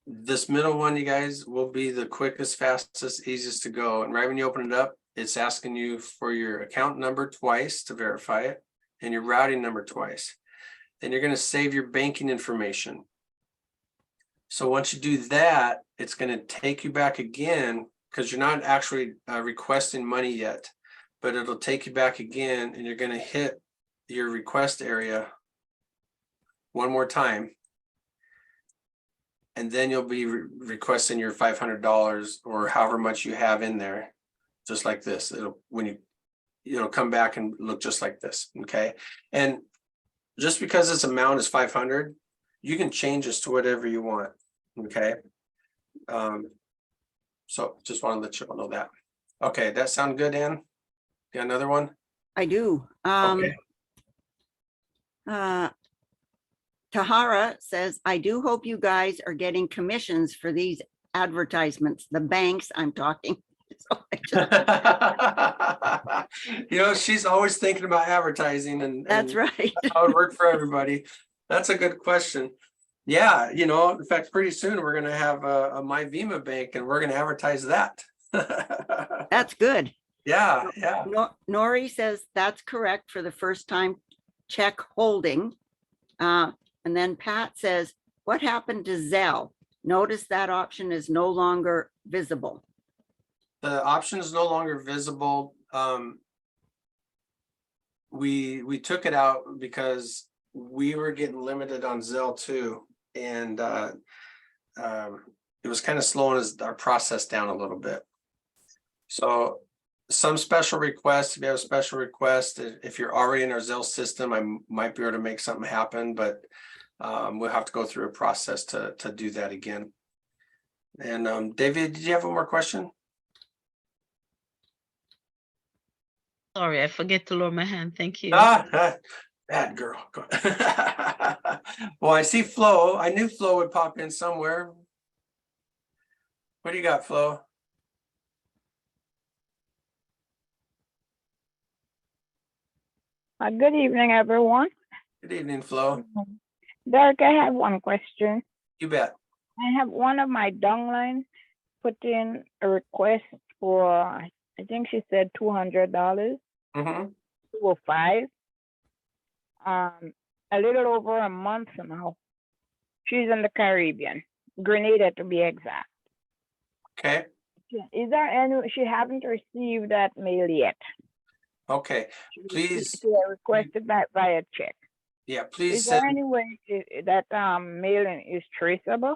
This middle one, you guys, will be the quickest, fastest, easiest to go. And right when you open it up, it's asking you for your account number twice to verify it and your routing number twice. Then you're going to save your banking information. So once you do that, it's going to take you back again, because you're not actually requesting money yet, but it'll take you back again, and you're going to hit your request area one more time. And then you'll be requesting your $500 or however much you have in there, just like this. It'll come back and look just like this, okay? And just because this amount is 500, you can change this to whatever you want, okay? So just want to let you all know that. Okay, that sound good, Ann? Got another one? I do. Okay. Tahara says, I do hope you guys are getting commissions for these advertisements, the banks I'm talking. So I just- She's always thinking about advertising and That's right. how it worked for everybody. That's a good question. Yeah, in fact, pretty soon we're going to have a MyVima bank, and we're going to advertise that. That's good. Yeah. Nori says that's correct for the first time check holding. And then Pat says, what happened to Zelle? Notice that option is no longer visible. The option is no longer visible. We took it out because we were getting limited on Zelle too. And it was kind of slowing our process down a little bit. So some special requests, if you have a special request, if you're already in our Zelle system, I might be able to make something happen, but we'll have to go through a process to do that again. And David, did you have one more question? Sorry, I forget to lower my hand. Thank you. Bad girl. Well, I see Flo. I knew Flo would pop in somewhere. What do you got, Flo? Good evening, everyone. Good evening, Flo. Derek, I have one question. You bet. I have one of my downline put in a request for, I think she said $200, Mm-hmm. 205. A little over a month now. She's in the Caribbean, Grenada to be exact. Okay. Is there any, she haven't received that mail yet. Okay. Please. She requested that via check. Yeah, please Is there send. any way that mailing is traceable?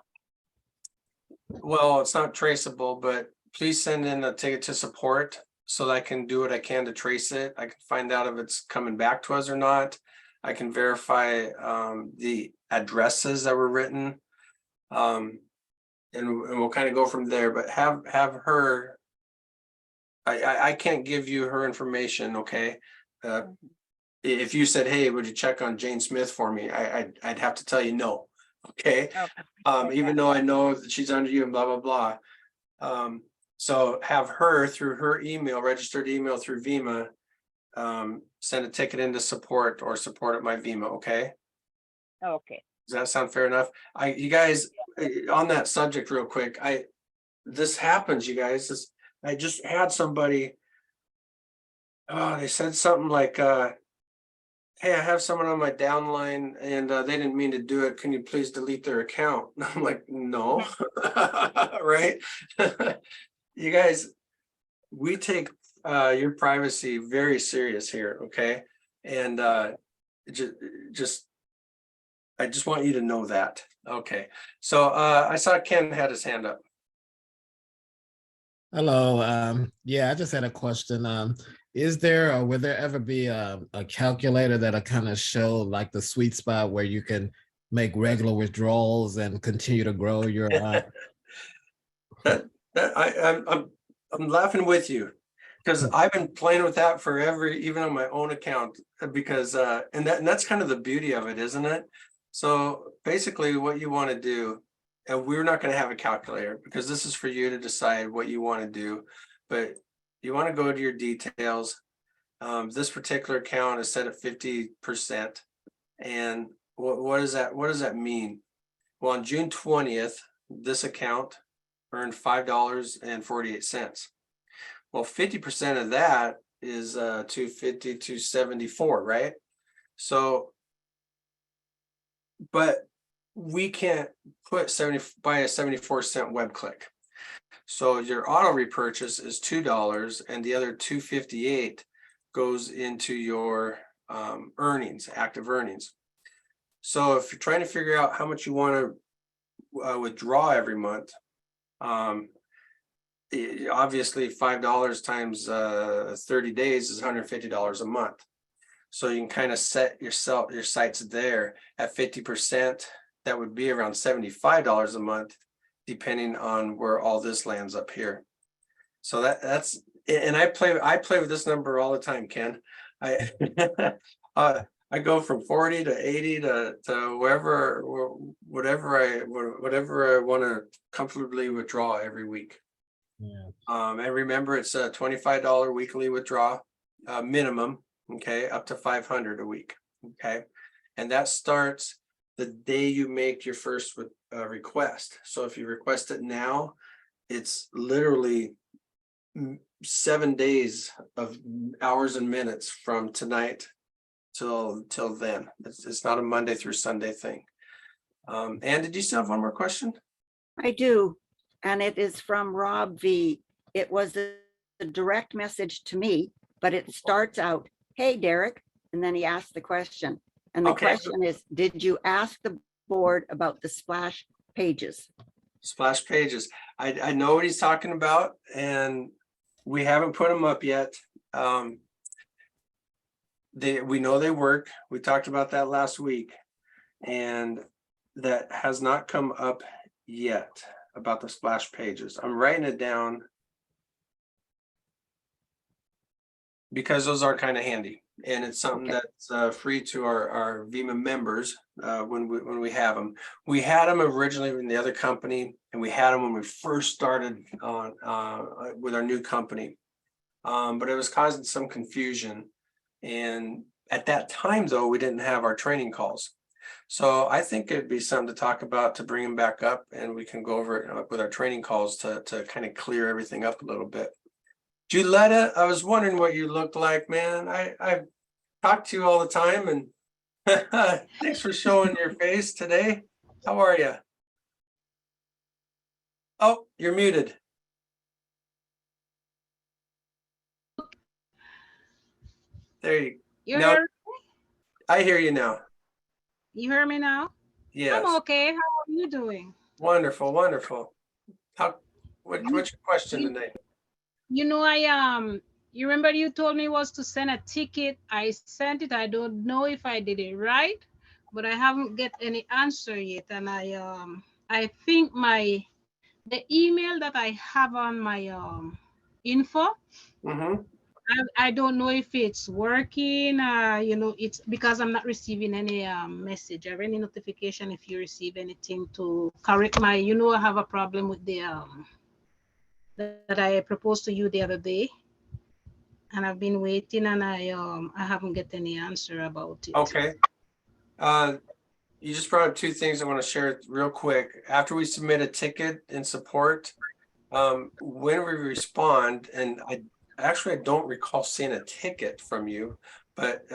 Well, it's not traceable, but please send in a ticket to support so that I can do what I can to trace it. I can find out if it's coming back to us or not. I can verify the addresses that were written. And we'll kind of go from there, but have her. I can't give you her information, okay? If you said, hey, would you check on Jane Smith for me? I'd have to tell you no, okay? Even though I know that she's under you and blah, blah, blah. So have her through her email, registered email through Vima, send a ticket into support or support at my Vima, okay? Okay. Does that sound fair enough? You guys, on that subject real quick, this happens, you guys. I just had somebody, they said something like, hey, I have someone on my downline and they didn't mean to do it. Can you please delete their account? I'm like, no, right? You guys, we take your privacy very serious here, okay? And I just want you to know that. Okay, so I saw Ken had his hand up. Hello. Yeah, I just had a question. Is there or will there ever be a calculator that'll kind of show like the sweet spot where you can make regular withdrawals and continue to grow your? I'm laughing with you because I've been playing with that forever, even on my own account. Because and that's kind of the beauty of it, isn't it? So basically, what you want to do. And we're not going to have a calculator because this is for you to decide what you want to do. But you want to go to your details. This particular account is set at 50%. And what does that mean? Well, on June 20th, this account earned $5.48. Well, 50% of that is $250, $274, right? So, but we can't buy a 74-cent web click. So your auto repurchase is $2 and the other $2.58 goes into your earnings, active earnings. So if you're trying to figure out how much you want to withdraw every month, obviously $5 times 30 days is $150 a month. So you can kind of set your sights there at 50%. That would be around $75 a month, depending on where all this lands up here. So that's, and I play with this number all the time, Ken. I go from 40 to 80 to whatever I want to comfortably withdraw every week. Yeah. And remember, it's a $25 weekly withdrawal minimum, okay, up to $500 a week, okay, and that starts the day you make your first request. So if you request it now, it's literally 7 days of hours and minutes from tonight till then. It's not a Monday through Sunday thing. And did you still have one more question? I do, and it is from Rob V. It was a direct message to me, but it starts out, "Hey, Derek," and then he asks the question. And the Okay. question is, did you ask the board about the splash pages? Splash pages. I know what he's talking about, and we haven't put them up yet. We know they work. We talked about that last week. And that has not come up yet about the splash pages. I'm writing it down because those are kind of handy, and it's something Okay. that's free to our VIMA members when we have them. We had them originally in the other company, and we had them when we first started on with our new company, but it was causing some confusion. And at that time, though, we didn't have our training calls. So I think it'd be something to talk about, to bring them back up, and we can go over it with our training calls to kind of clear everything up a little bit. Juletta, I was wondering what you looked like, man. I talk to you all the time, and thanks for showing your face today. How are you? Oh, you're muted. There you You No, hear, I hear you now. you hear me now? Yes. I'm okay. How are you doing? Wonderful, wonderful. What's your question tonight? You know, you remember you told me was to send a ticket. I sent it. I don't know if I did it right, but I haven't get any answer yet. And I think the email that I have on my info, Mm-hmm. I don't know if it's working. You know, it's because I'm not receiving any message or any notification if you receive anything to correct my, you know, I have a problem with the that I proposed to you the other day, and I've been waiting, and I haven't get any answer about it. Okay. You just brought up two things I want to share real quick. After we submit a ticket in support, when we respond, and I don't recall seeing a ticket from you, but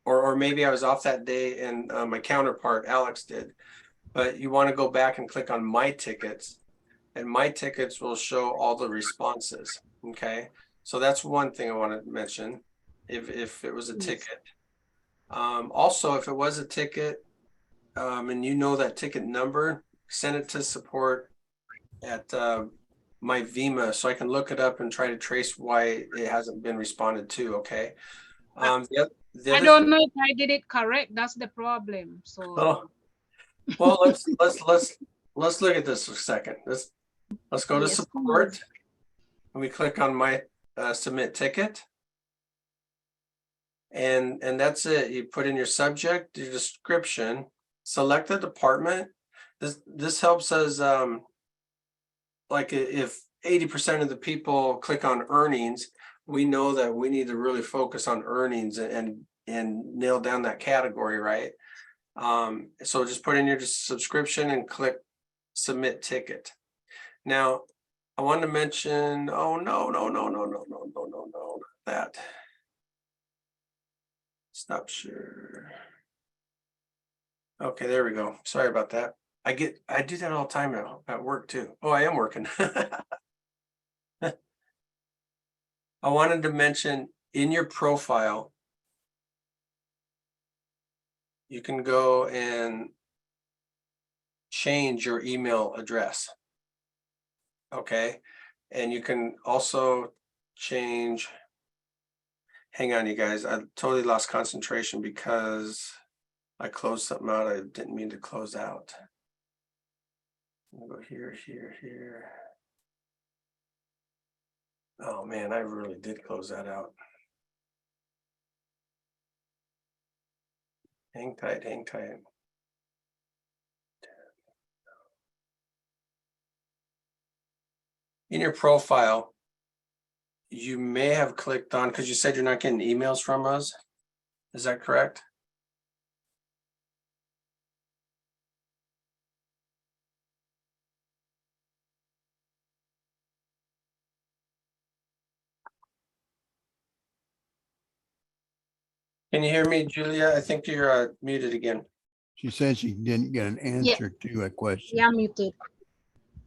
or maybe I was off that day and my counterpart Alex did, but you want to go back and click on my tickets, and my tickets will show all the responses. Okay, so that's one thing I want to mention. If it was a ticket, also if it was a ticket, and you know that ticket number, send it to support at my VIMA so I can look it up and try to trace why it hasn't been responded to. Okay. I don't know if I did it correct. That's the problem. So. Oh, well, let's look at this for a second. Let's go to support, and we click on my submit ticket, and that's it. You put in your subject, your description, select the department. This helps us. Like if 80% of the people click on earnings, we know that we need to really focus on earnings and nail down that category, right? So just put in your subscription and click submit ticket. Now, I want to mention, oh no, that. Stop share. Okay, there we go. Sorry about that. I do that all the time now at work too. Oh, I am working. I wanted to mention in your profile, you can go and change your email address. Okay. And you can also change, hang on you guys, I totally lost concentration because I closed something out I didn't mean to close out. I'll go here. Oh man, I really did close that out. Hang tight. In your profile, you may have clicked on, because you said you're not getting emails from us. Is that correct? Can you hear me, Julia? I think you're muted again. She said she didn't get an answer to a question. Yeah, I'm muted.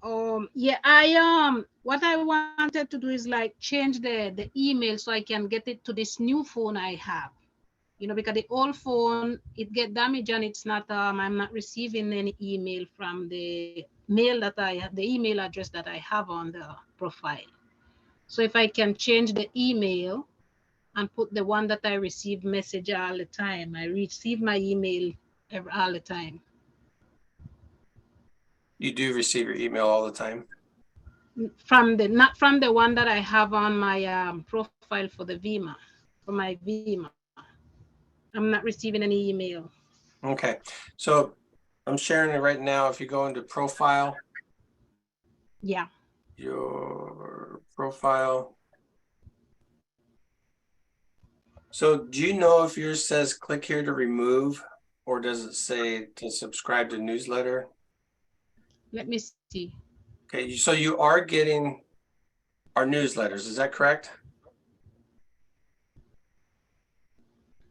Yeah, what I wanted to do is like change the email so I can get it to this new phone I have. You know, because the old phone, it get damaged and it's not, I'm not receiving any email from the mail that I have, the email address that I have on the profile. So if I can change the email and put the one that I receive message all the time, I receive my email all the time. You do receive your email all the time? From the, not from the one that I have on my profile for the Vima, for my Vima. I'm not receiving any email. Okay, so I'm sharing it right now. If you go into profile, Yeah. your profile. So do you know if yours says click here to remove, or does it say to subscribe to newsletter? Let me see. Okay, so you are getting our newsletters, is that correct?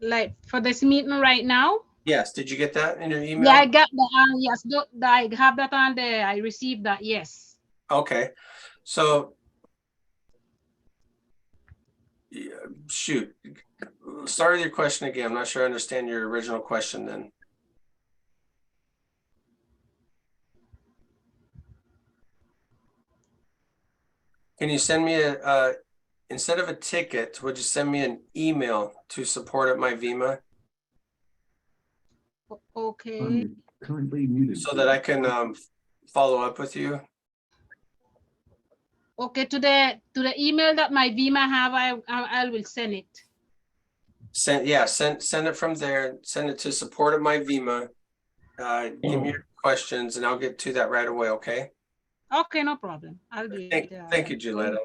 Like for this meeting right now? Yes, did you get that in your email? Yeah, I got the, yes, I have that on there. I received that, yes. Okay, so yeah, shoot, start with your question again. I'm not sure I understand your original question then. Can you send me a instead of a ticket, would you send me an email to support@myvima Okay. Currently muted. so that I can follow up with you? Okay, to the email that my Vima have, I will send it. Send it from there. Send it to support@myvima. Give me your questions and I'll get to that right away. Okay. Okay, no problem. I'll do it. Thank you, Juletta.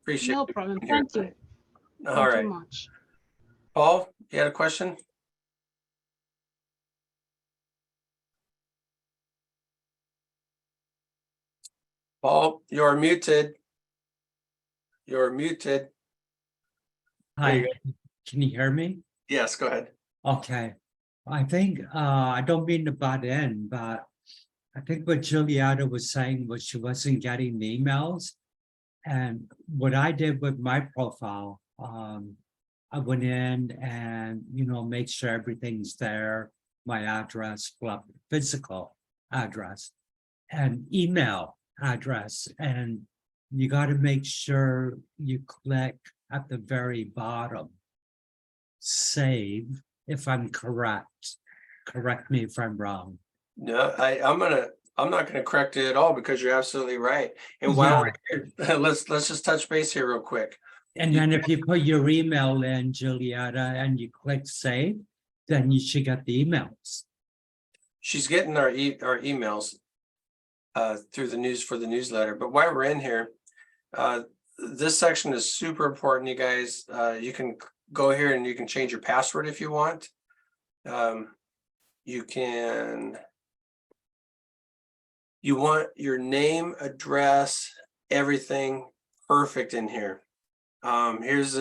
Appreciate No you problem. being here Thank you. tonight. All Thank right, you much. Paul, you had a question? Paul, you're muted. You're muted. There you Hi, can you hear me? Yes, go ahead. Okay, I think, I don't mean to butt in, but I think what Juliana was saying was she wasn't getting the emails. And what I did with my profile, I went in and, you know, make sure everything's there, my address, physical address and email address. And you got to make sure you click at the very bottom, save, if I'm correct. Correct me if I'm wrong. No, I'm not gonna correct it at all because you're absolutely right. And while we're here, let's just touch base here real quick. And then if you put your email in, Julietta, and you click save, then you should get the emails. She's getting our emails through the news for the newsletter. But while we're in here, this section is super important, you guys. You can go here and you can change your password if you want. You want your name, address, everything perfect in here. Here's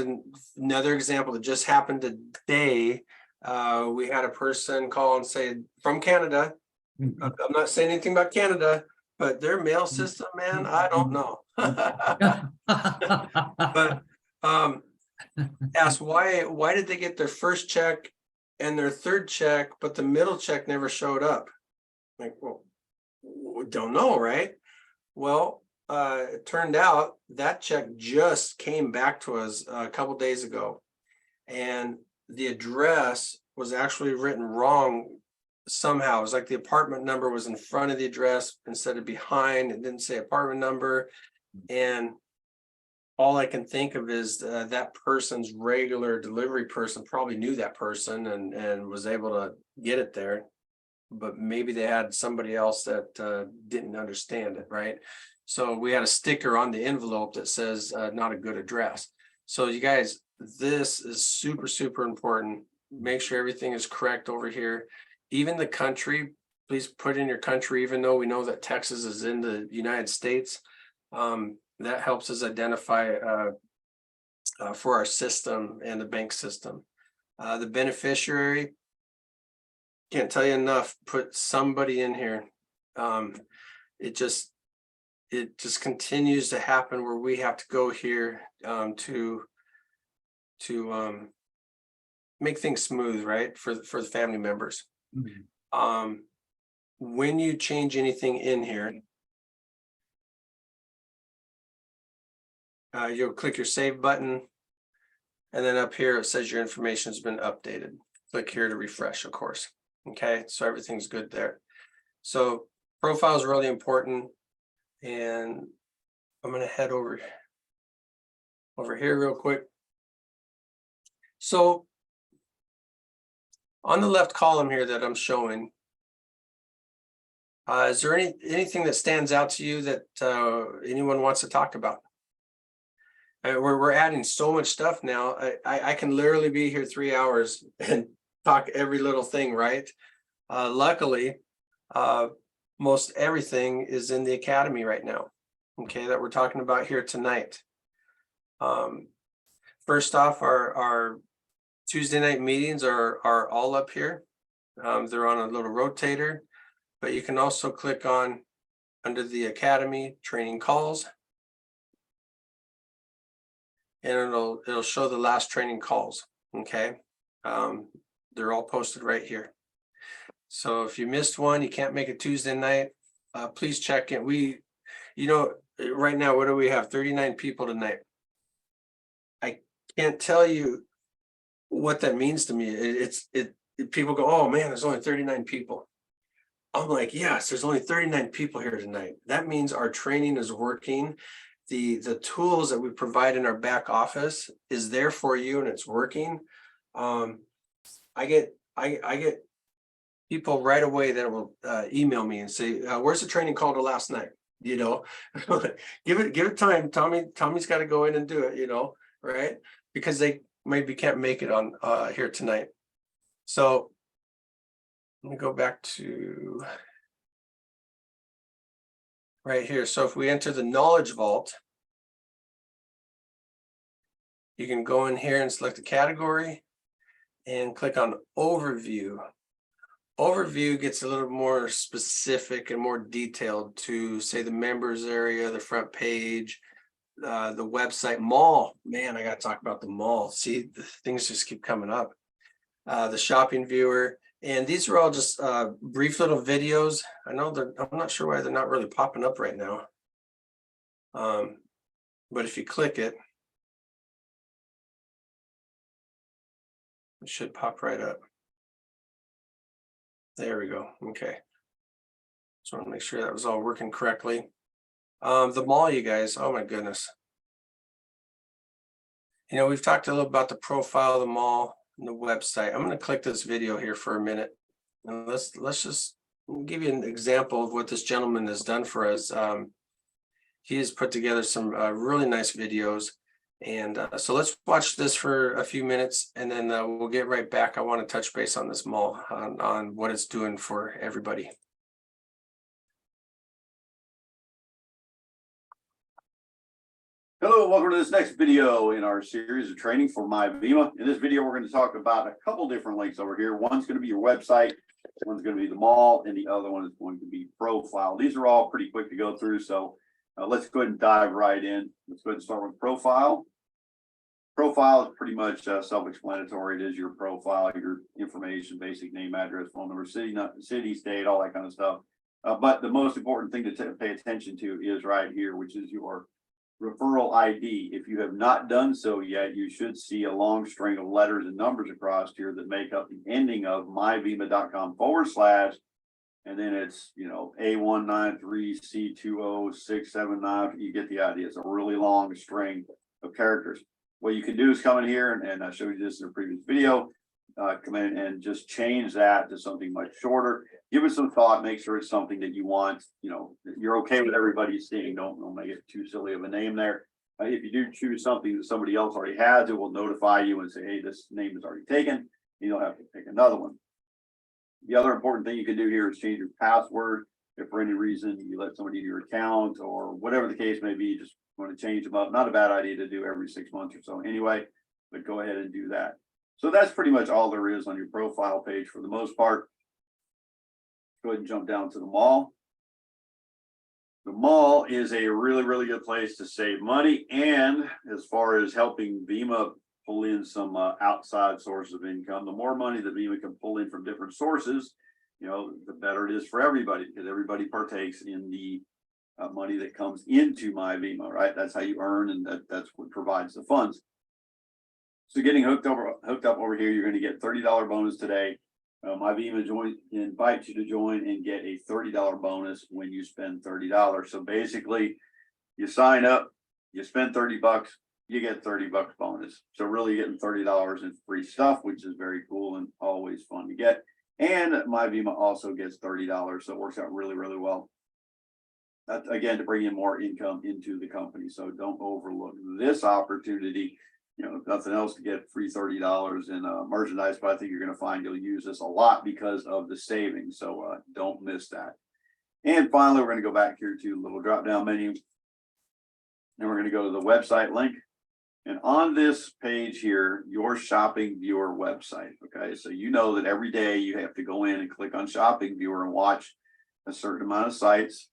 another example that just happened today. We had a person call and say from Canada. I'm not saying anything about Canada, but their mail system, man, I don't know. But asked why did they get their first check and their third check, but the middle check never showed up? Like, well, we don't know, right? Well, it turned out that check just came back to us a couple days ago, and the address was actually written wrong somehow. It was like the apartment number was in front of the address instead of behind. It didn't say apartment number, and all I can think of is that person's regular delivery person probably knew that person and was able to get it there. But maybe they had somebody else that didn't understand it, right? So we had a sticker on the envelope that says not a good address. So you guys, this is super, super important. Make sure everything is correct over here. Even the country, please put in your country, even though we know that Texas is in the United States. That helps us identify for our system and the bank system. The beneficiary, can't tell you enough, put somebody in here. It just, it just continues to happen where we have to go here to make things smooth, right, for the family members. When you change anything in here, you'll click your save button, and then up here it says your information has been updated. Click here to refresh, of course. Okay, so everything's good there. So profile is really important, and I'm going to head over here real quick. So on the left column here that I'm showing, is there anything that stands out to you that anyone wants to talk about? We're adding so much stuff now. I can literally be here 3 hours and talk every little thing, right? Luckily, most everything is in the academy right now, okay, that we're talking about here tonight. First off, our Tuesday night meetings are all up here. They're on a little rotator, but you can also click on under the academy training calls, and it'll show the last training calls. Okay, they're all posted right here. So if you missed one, you can't make a Tuesday night, please check it. Right now, what do we have? 39 people tonight. I can't tell you what that means to me. People go, oh man, there's only 39 people. I'm like, yes, there's only 39 people here tonight. That means our training is working. The tools that we provide in our back office is there for you, and it's working. I get people right away that will email me and say, where's the training call to last night? Give it time. Tommy's got to go in and do it, right? Because they maybe can't make it on here tonight. So let me go back to right here. So if we enter the Knowledge Vault, you can go in here and select a category and click on Overview. Overview gets a little more specific and more detailed to, say, the members area, the front page, the website. Mall, man, I got to talk about the mall. See, the things just keep coming up. The shopping viewer, and these are all just brief little videos. I'm not sure why they're not really popping up right now. But if you click it, it should pop right up. There we go. Okay. Just want to make sure that was all working correctly. The mall, you guys, oh my goodness. We've talked a little about the profile of the mall and the website. I'm going to click this video here for a minute, and let's just give you an example of what this gentleman has done for us. He has put together some really nice videos, and so let's watch this for a few minutes, and then we'll get right back. I want to touch base on this mall, on what it's doing for everybody. Hello, welcome to this next video in our series of training for MyVema. In this video, we're going to talk about a couple different links over here. One's going to be your website, one's going to be the mall, and the other one is going to be profile. These are all pretty quick to go through, so let's go ahead and dive right in. Let's go ahead and start with profile. Profile is pretty much self-explanatory. It is your profile, your information, basic name, address, phone number, city, state, all that kind of stuff. But the most important thing to pay attention to is right here, which is your referral ID. If you have not done so yet, you should see a long string of letters and numbers across here that make up the ending of myvema.com / and then it's A193C20679. You get the idea. It's a really long string of characters. What you can do is come in here, and I showed you this in a previous video, come in and just change that to something much shorter. Give it some thought, make sure it's something that you want, you're okay with everybody seeing. Don't make it too silly of a name there. If you do choose something that somebody else already has, it will notify you and say, hey, this name is already taken. You don't have to pick another one. The other important thing you can do here is change your password. If for any reason you let somebody into your account or whatever the case may be, you just want to change them up. Not a bad idea to do every 6 months or so anyway, but go ahead and do that. So that's pretty much all there is on your profile page for the most part. Go ahead and jump down to the mall. The mall is a really, really good place to save money. And as far as helping Vima pull in some outside source of income, the more money that Vima can pull in from different sources, you know, the better it is for everybody, because everybody partakes in the money that comes into MyVima, right? That's how you earn, and that's what provides the funds. So getting hooked up over here, you're going to get $30 bonus today. MyVima invites you to join and get a $30 bonus when you spend $30. So basically, you sign up, you spend $30, you get $30 bonus. So really getting $30 in free stuff, which is very cool and always fun to get. And MyVima also gets $30, so it works out really, really well. That's again to bring in more income into the company. So don't overlook this opportunity. You know, if nothing else, to get free $30 in merchandise, but I think you're going to find you'll use this a lot because of the savings. So don't miss that. And finally, we're going to go back here to a little drop down menu. And we're going to go to the website link. And on this page here, your shopping viewer website. Okay, so you know that every day you have to go in and click on shopping viewer and watch a certain amount of sites,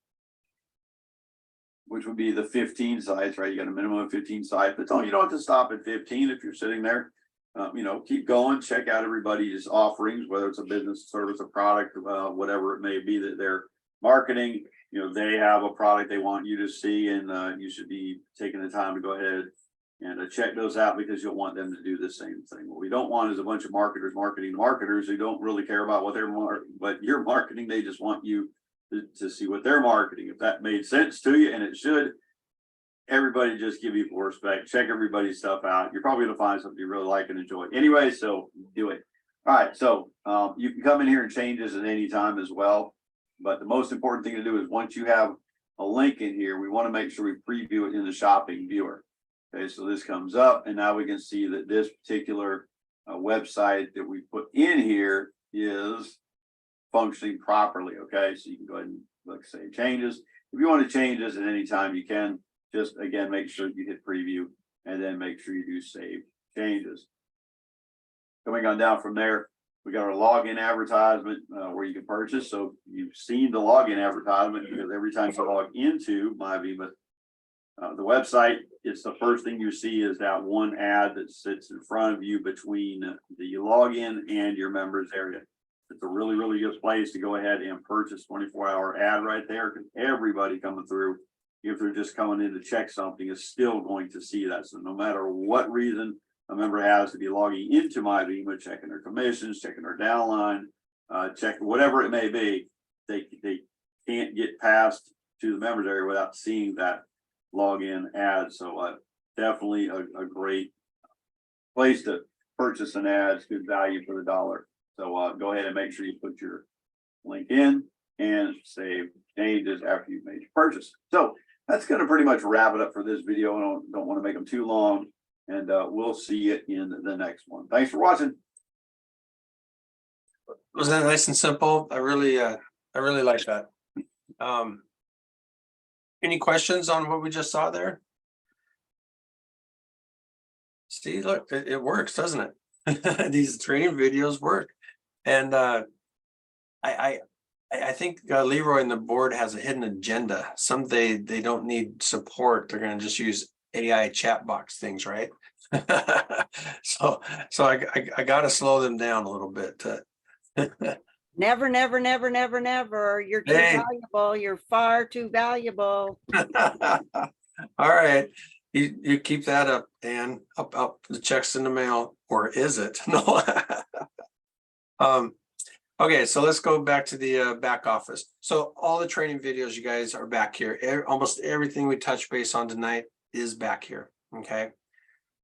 which would be the 15 sites, right? You got a minimum of 15 sites, but you don't have to stop at 15 if you're sitting there. You know, keep going, check out everybody's offerings, whether it's a business, service, a product, whatever it may be that they're marketing. You know, they have a product they want you to see, and you should be taking the time to go ahead and check those out, because you'll want them to do the same thing. What we don't want is a bunch of marketers marketing marketers who don't really care about what you're marketing. They just want you to see what they're marketing. If that made sense to you, and it should, everybody just give you full respect. Check everybody's stuff out. You're probably gonna find something you really like and enjoy. Anyway, so do it. All right, so you can come in here and change this at any time as well. But the most important thing to do is once you have a link in here, we want to make sure we preview it in the shopping viewer. Okay, so this comes up, and now we can see that this particular website that we put in here is functioning properly. Okay, so you can go ahead and look, save changes. If you want to change this at any time, you can. Just again, make sure you hit preview, and then make sure you do save changes. Coming on down from there, we got our login advertisement where you can purchase. So you've seen the login advertisement, because every time you log into MyVima, the website, it's the first thing you see is that one ad that sits in front of you between the login and your members area. It's a really, really good place to go ahead and purchase 24-hour ad right there, because everybody coming through, if they're just coming in to check something, is still going to see that. So no matter what reason a member has to be logging into MyVima, checking their commissions, checking their downline, check whatever it may be, they can't get past to the members area without seeing that login ad. So definitely a great place to purchase an ad. It's good value for the dollar. So go ahead and make sure you put your link in and save changes after you've made your purchase. So that's going to pretty much wrap it up for this video. I don't want to make them too long, and we'll see you in the next one. Thanks for watching. Was that nice and simple? I really like that. Any questions on what we just saw there? See, look, it works, doesn't it? These training videos work. And I think Leroy and the board has a hidden agenda. Someday they don't need support. They're going to just use AI chat box things, right? so I got to slow them down a little bit. Never, never, never, never, never. You're too valuable. You're far too valuable. All right. You keep that up, Dan. Up the check's in the mail, or is it? No. Okay, so let's go back to the back office. So all the training videos, you guys, are back here. Almost everything we touch base on tonight is back here. Okay,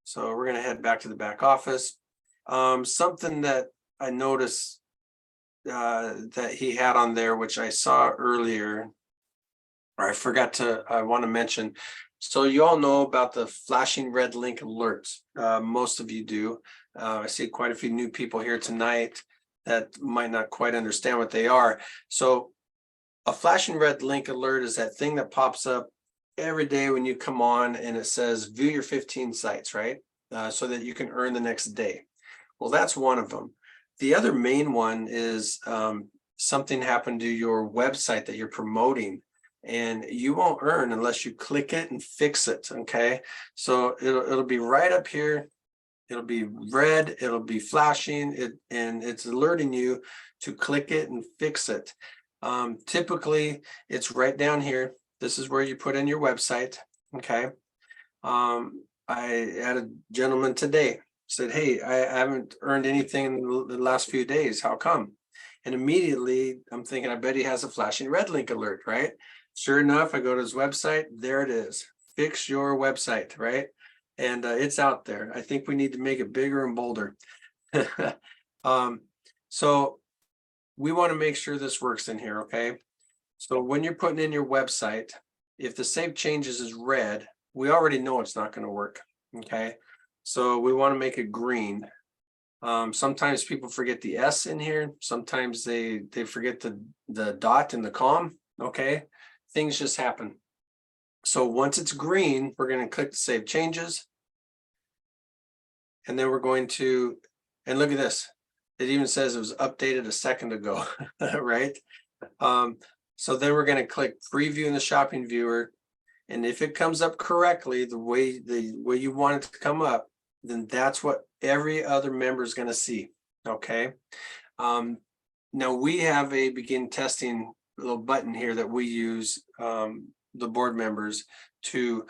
so we're gonna head back to the back office. Something that I noticed that he had on there, which I saw earlier, or I want to mention. So you all know about the flashing red link alerts. Most of you do. I see quite a few new people here tonight that might not quite understand what they are. So a flashing red link alert is that thing that pops up every day when you come on, and it says view your 15 sites, right? So that you can earn the next day. Well, that's one of them. The other main one is something happened to your website that you're promoting, and you won't earn unless you click it and fix it. Okay, so it'll be right up here. It'll be red, it'll be flashing it, and it's alerting you to click it and fix it. Typically it's right down here. This is where you put in your website. Okay. I had a gentleman today said, hey, I haven't earned anything in the last few days. How come? And immediately I'm thinking, I bet he has a flashing red link alert, right? Sure enough, I go to his website. There it is. Fix your website, right? And it's out there. I think we need to make it bigger and bolder. So we want to make sure this works in here, okay? So when you're putting in your website, if the save changes is red, we already know it's not going to work, okay? So we want to make it green. Sometimes people forget the S in here. Sometimes they forget the dot in the com, okay? Things just happen. So once it's green, we're going to click Save Changes. And then we're going to, and look at this. It even says it was updated a second ago, right? So then we're going to click Preview in the shopping viewer. And if it comes up correctly, the way you want it to come up, then that's what every other member is going to see, okay? Now we have a begin testing little button here that we use, the board members, to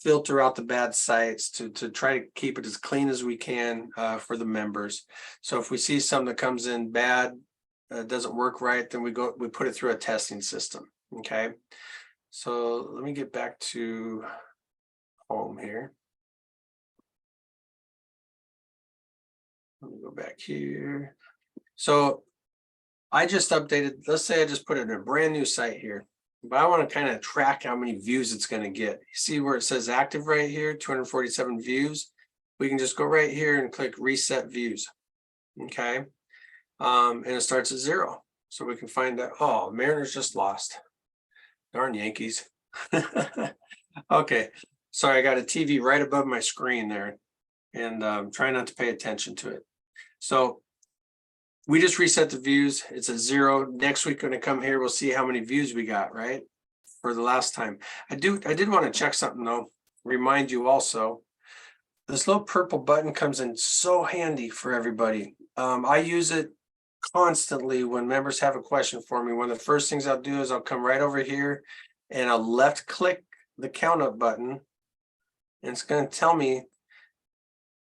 filter out the bad sites, to try to keep it as clean as we can for the members. So if we see something that comes in bad, doesn't work right, then we put it through a testing system, okay? So let me get back to home here. Let me go back here. So I just updated, let's say I just put it in a brand new site here, but I want to kind of track how many views it's going to get. You see where it says active right here, 247 views. We can just go right here and click reset views. Okay. And it starts at 0. So we can find out, oh, Mariners just lost. Darn Yankees. Okay. Sorry, I got a TV right above my screen there, and try not to pay attention to it. So we just reset the views. It's a 0. Next week, when I come here, we'll see how many views we got, right? For the last time. I did want to check something though. Remind you also, this little purple button comes in so handy for everybody. I use it constantly when members have a question for me. One of the first things I'll do is I'll come right over here and I'll left click the count up button. And it's going to tell me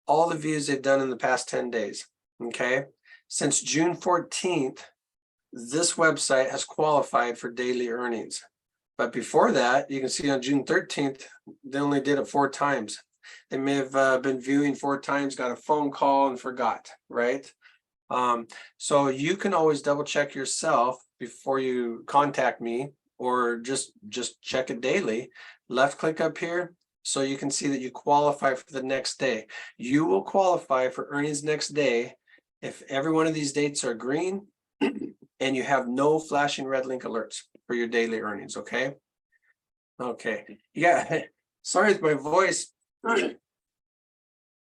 all the views they've done in the past 10 days. Okay. Since June 14th, this website has qualified for daily earnings. But before that, you can see on June 13th, they only did it 4 times. They may have been viewing 4 times, got a phone call and forgot, right? So you can always double check yourself before you contact me, or just check it daily. Left click up here so you can see that you qualify for the next day. You will qualify for earnings next day if every one of these dates are green and you have no flashing red link alerts for your daily earnings, okay? Okay, yeah, sorry with my voice. Got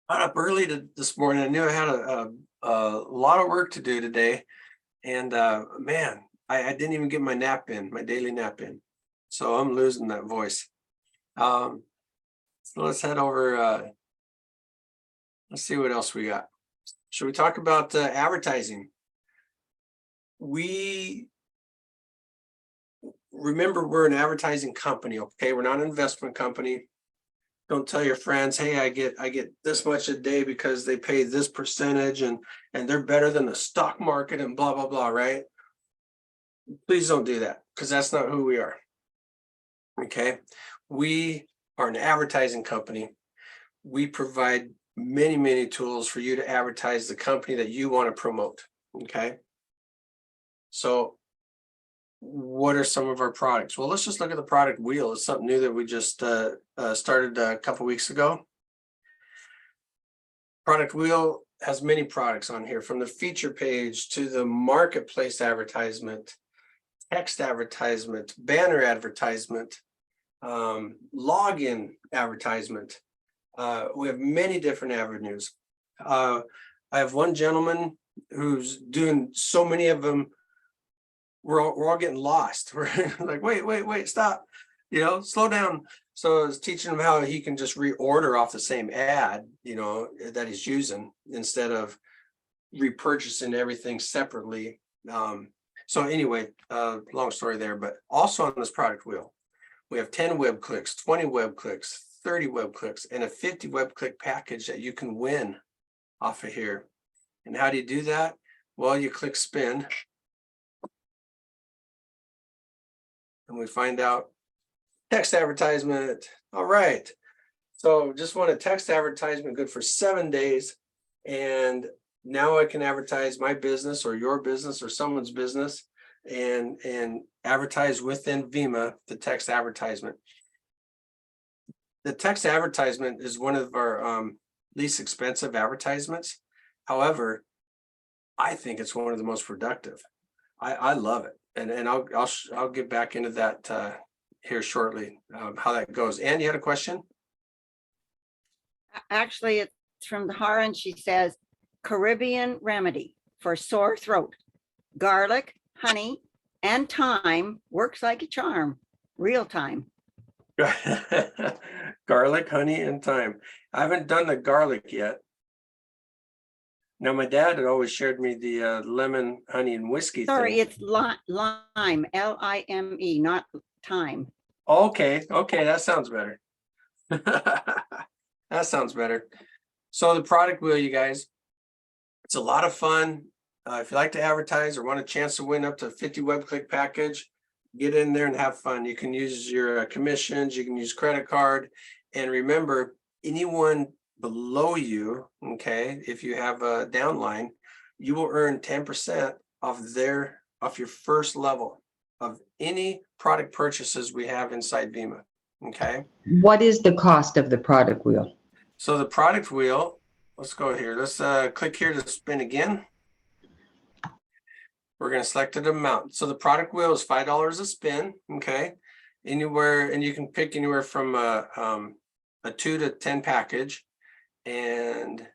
up early this morning. I knew I had a lot of work to do today. And man, I didn't even get my nap in, my daily nap in. So I'm losing that voice. So let's head over, let's see what else we got. Should we talk about advertising? We remember we're an advertising company, okay? We're not an investment company. Don't tell your friends, hey, I get this much a day because they pay this percentage and they're better than the stock market and blah, blah, blah, right? Please don't do that, because that's not who we are. Okay. We are an advertising company. We provide many, many tools for you to advertise the company that you want to promote. Okay. So what are some of our products? Well, let's just look at the product wheel. It's something new that we just started a couple weeks ago. Product wheel has many products on here, from the feature page to the marketplace advertisement, text advertisement, banner advertisement, login advertisement. We have many different avenues. I have one gentleman who's doing so many of them. we're all getting lost. We're like, wait, stop, slow down. So I was teaching him how he can just reorder off the same ad, that he's using instead of repurchasing everything separately. So anyway, long story there, but also on this product wheel, we have 10 web clicks, 20 web clicks, 30 web clicks, and a 50 web click package that you can win off of here. And how do you do that? Well, you click spin. And we find out text advertisement. All right. So just want a text advertisement good for 7 days. And now I can advertise my business or your business or someone's business and advertise within Vima, the text advertisement. The text advertisement is one of our least expensive advertisements. However, I think it's one of the most productive. I love it. And I'll get back into that here shortly, how that goes. Ann, you had a question? Actually, it's from Tahara, and she says, Caribbean remedy for sore throat. Garlic, honey, and thyme works like a charm. Real time. Garlic, honey, and thyme. I haven't done the garlic yet. Now, my dad had always shared me the lemon, honey, and whiskey Sorry, thing. it's lime, L-I-M-E, not thyme. Okay, that sounds better. That sounds better. So the product wheel, you guys, it's a lot of fun. If you like to advertise or want a chance to win up to 50 web click package, get in there and have fun. You can use your commissions, you can use credit card. And remember, anyone below you, okay, if you have a downline, you will earn 10% off your first level of any product purchases we have inside Vima. Okay. What is the cost of the product wheel? So the product wheel, let's go here. Let's click here to spin again. We're going to select an amount. So the product wheel is $5 a spin. Okay. Anywhere, and you can pick anywhere from a 2 to 10 package. And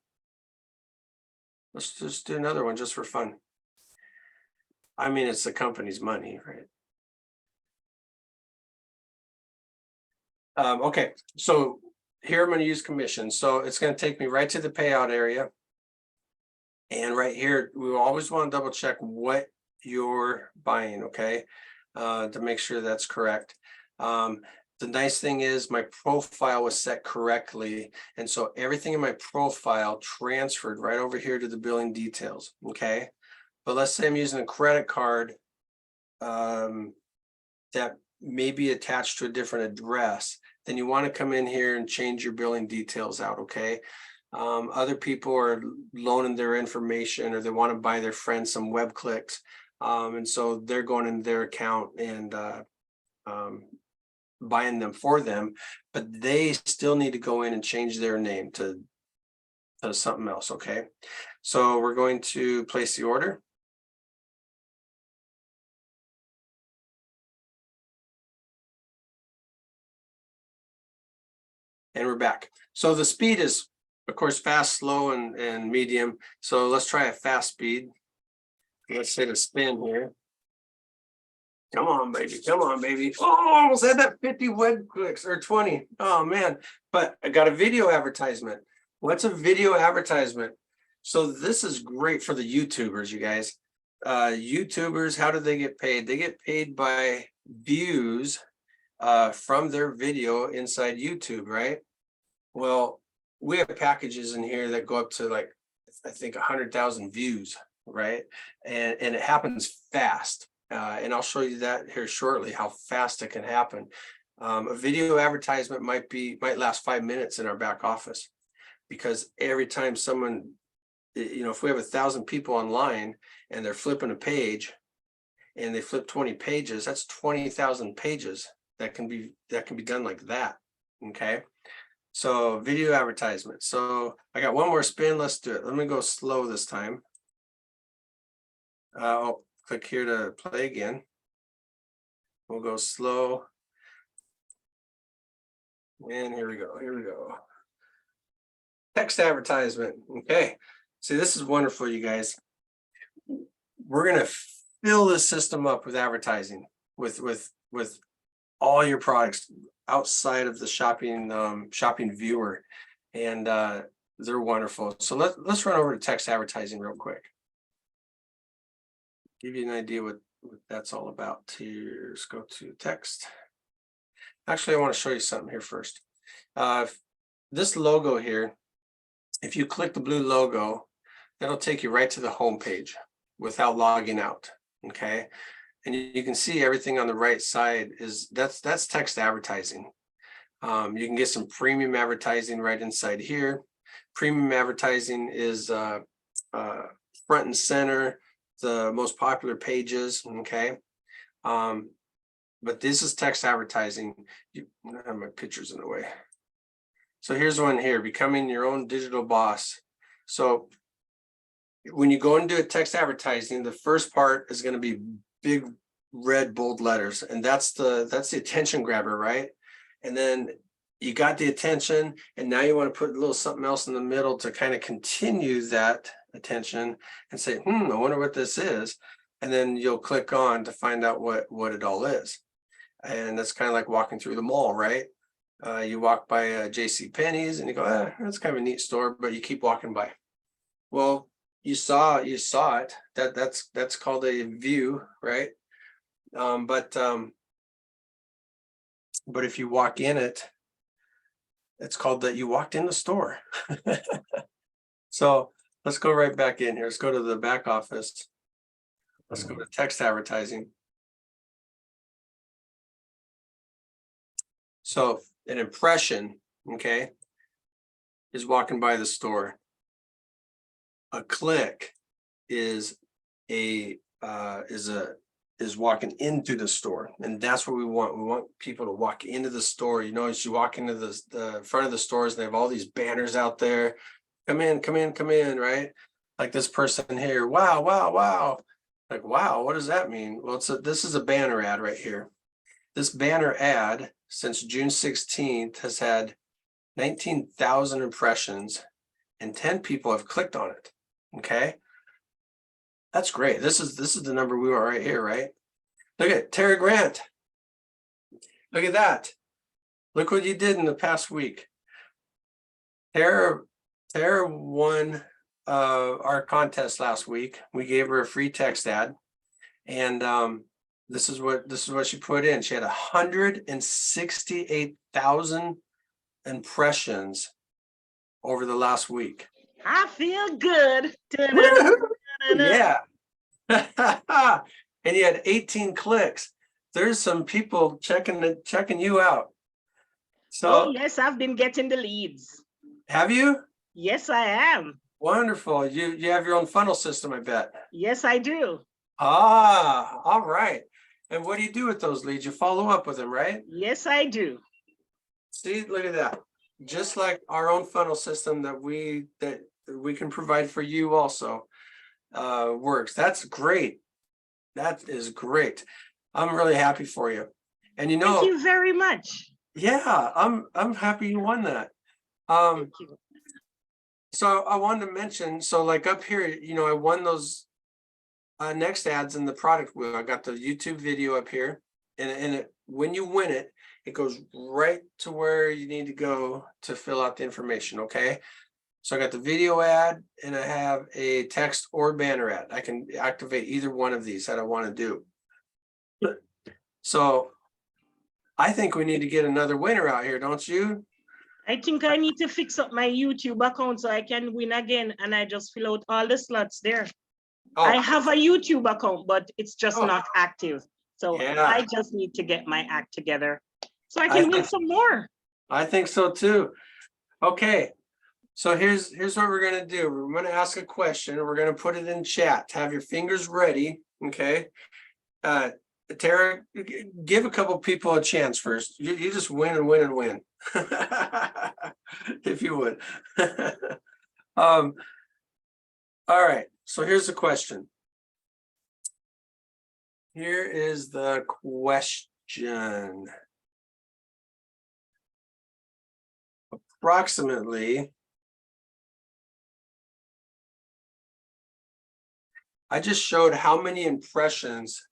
let's just do another one just for fun. I mean, it's the company's money, right? Okay, so here I'm going to use commission. So it's going to take me right to the payout area. And right here, we will always want to double check what you're buying, okay? To make sure that's correct. The nice thing is my profile was set correctly. And so everything in my profile transferred right over here to the billing details, okay? But let's say I'm using a credit card that may be attached to a different address. Then you want to come in here and change your billing details out, okay? Other people are loaning their information or they want to buy their friends some web clicks. And so they're going into their account and buying them for them, but they still need to go in and change their name to something else, okay? So we're going to place the order. And we're back. So the speed is, of course, fast, slow, and medium. So let's try a fast speed. Let's say the spin here. Come on, baby. Come on, baby. Oh, I almost had that 50 web clicks or 20. Oh, man. But I got a video advertisement. What's a video advertisement? So this is great for the YouTubers, you guys. YouTubers, how do they get paid? They get paid by views from their video inside YouTube, right? Well, we have packages in here that go up to like, I think 100,000 views, right? And it happens fast. And I'll show you that here shortly, how fast it can happen. A video advertisement might last 5 minutes in our back office, because every time someone, if we have 1,000 people online and they're flipping a page and they flip 20 pages, that's 20,000 pages that can be done like that. Okay. So video advertisement. So I got one more spin. Let's do it. Let me go slow this time. I'll click here to play again. We'll go slow. And here we go. Here we go. Text advertisement. Okay. See, this is wonderful, you guys. We're going to fill this system up with advertising, with all your products outside of the shopping viewer. And they're wonderful. So let's run over to text advertising real quick. Give you an idea what that's all about. Here, let's go to text. Actually, I want to show you something here first. This logo here, if you click the blue logo, that'll take you right to the home page without logging out. Okay. And you can see everything on the right side that's text advertising. You can get some premium advertising right inside here. Premium advertising is front and center, the most popular pages. Okay. But this is text advertising. I have my pictures in the way. So here's one here, becoming your own digital boss. So when you go and do a text advertising, the first part is going to be big red bold letters, and that's the attention grabber, right? And then you got the attention, and now you want to put a little something else in the middle to kind of continue that attention and say, I wonder what this is. And then you'll click on to find out what it all is. And that's kind of like walking through the mall, right? You walk by JCPenney's and you go, that's kind of a neat store, but you keep walking by. Well, you saw it. That's called a view, right? But if you walk in it, it's called that you walked in the store. So let's go right back in here. Let's go to the back office. Let's go to text advertising. So an impression, okay, is walking by the store. A click is walking into the store, and that's what we want. We want people to walk into the store. You know, as you walk into the front of the stores, they have all these banners out there. Come in, come in, come in, right? Like this person here. Wow, wow, wow. Like, wow, what does that mean? Well, this is a banner ad right here. This banner ad since June 16th has had 19,000 impressions and 10 people have clicked on it. Okay. That's great. This is the number we are right here, right? Look at Tara Grant. Look at that. Look what you did in the past week. Tara won our contest last week. We gave her a free text ad, and this is what she put in. She had 168,000 impressions over the last week. I feel good. Yeah. And you had 18 clicks. There's some people checking you out. So yes, I've been getting the leads. have you? Yes, I am. Wonderful. You have your own funnel system, I bet. Yes, I do. Ah, all right. And what do you do with those leads? You follow up with them, right? Yes, I do. See, look at that. Just like our own funnel system that we can provide for you also works. That's great. That is great. I'm really happy for you. And you know, thank you very much. yeah, I'm happy you won that. Thank you. So I wanted to mention, so like up here, you know, I won those next ads in the product wheel. I got the YouTube video up here, and when you win it, it goes right to where you need to go to fill out the information. Okay. So I got the video ad and I have a text or banner ad. I can activate either one of these that I want to do. So I think we need to get another winner out here, don't you? I think I need to fix up my YouTube account so I can win again, and I just fill out all the slots there. Oh, I have a YouTube account, but it's just not active. So Yeah. I just need to get my act together so I can win some more. I think so too. Okay. So here's what we're going to do. We're going to ask a question and we're going to put it in chat. Have your fingers ready. Okay. Tara, give a couple people a chance first. You just win and win and win. If you would. All right. So here's the question. Here is the question. Approximately I just showed how many impressions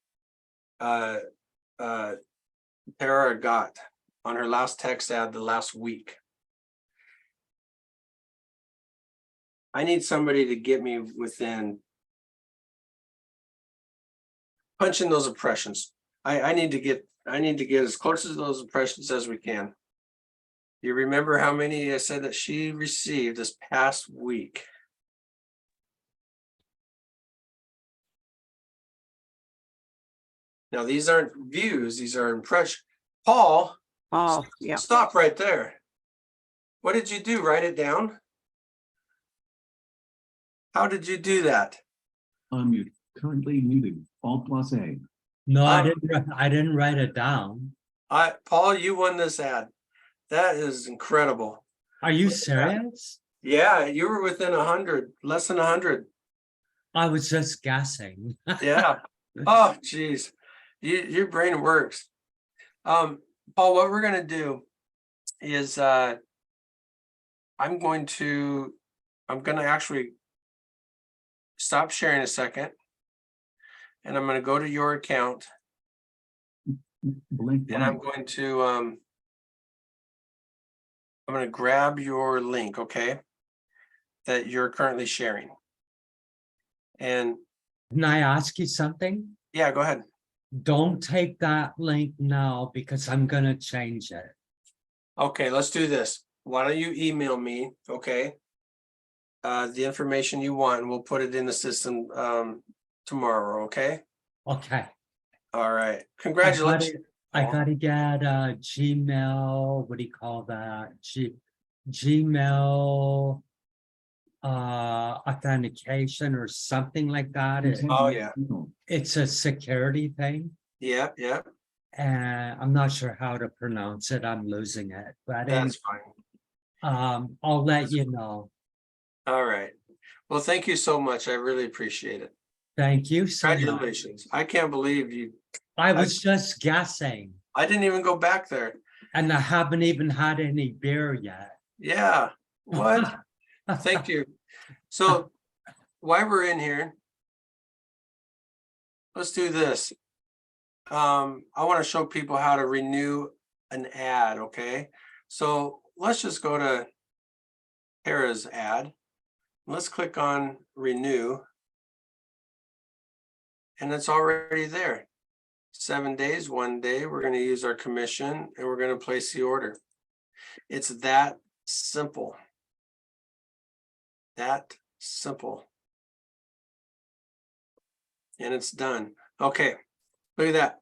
Tara got on her last text ad the last week. I need somebody to get me within punching those impressions. I need to get as close to those impressions as we can. You remember how many I said that she received this past week? Now, these aren't views, these are impressions. Paul, Yeah. stop right there. What did you do? Write it down? How did you do that? Unmute. Currently muted. Alt plus A. No, I didn't write it down. Paul, you won this ad. That is incredible. Are you serious? Yeah, you were within 100, less than 100. I was just guessing. Yeah. Oh, geez. Your brain works. Paul, what we're gonna do is I'm gonna actually stop sharing a second. And I'm gonna go to your account. Blink And I'm blank. going to I'm gonna grab your link, okay? That you're currently sharing. And Can I ask you something? yeah, go ahead. Don't take that link now because I'm gonna change it. Okay, let's do this. Why don't you email me, okay? The information you want, and we'll put it in the system tomorrow, okay? Okay. All right. Congratulations. I gotta get Gmail, what do you call that? Gmail authentication or something like that. Oh, yeah. It's a security thing. Yeah, yeah, And I'm not sure how to pronounce it. I'm losing it, but that's fine. I'll let you know. All right. Well, thank you so much. I really appreciate it. Thank you so much. Congratulations. I can't believe you. I was just guessing. I didn't even go back there. And I haven't even had any beer yet. Yeah. What? Thank you. So while we're in here, let's do this. I want to show people how to renew an ad, okay? So let's just go to Tara's ad. Let's click on renew. And it's already there. 7 days, 1 day, we're going to use our commission and we're going to place the order. It's that simple. That simple. And it's done. Okay, look at that.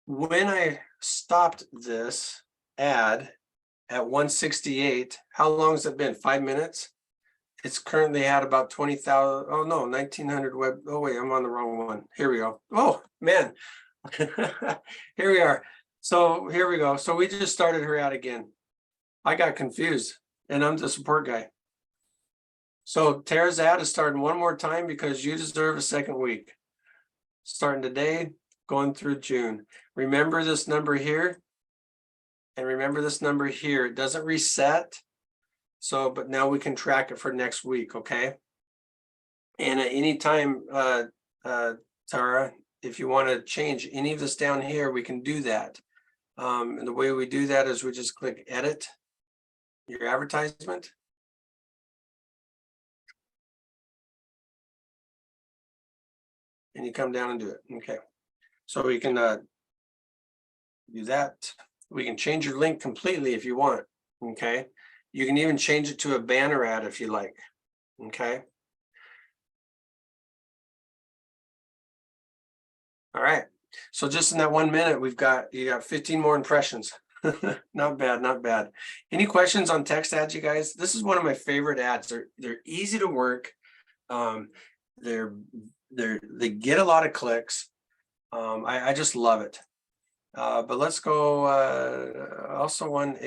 When I stopped this ad at 168, how long has it been? 5 minutes? It's currently had about 20,000. Oh no, 1,900 web. Oh wait, I'm on the wrong one. Here we go. Oh man. Here we are. So here we go. So we just started her ad again. I got confused and I'm the support guy. So Tara's ad is starting one more time because you deserve a second week. Starting today, going through June. Remember this number here and remember this number here. It doesn't reset. So, but now we can track it for next week, okay? And at any time, Tara, if you want to change any of this down here, we can do that. And the way we do that is we just click edit your advertisement. And you come down and do it, okay? So we can do that. We can change your link completely if you want, okay? You can even change it to a banner ad if you like, okay? All right, so just in that 1 minute, you got 15 more impressions. Not bad, not bad. Any questions on text ads, you guys? This is one of my favorite ads. They're easy to work. They get a lot of clicks. I just love it. But let's go. I also want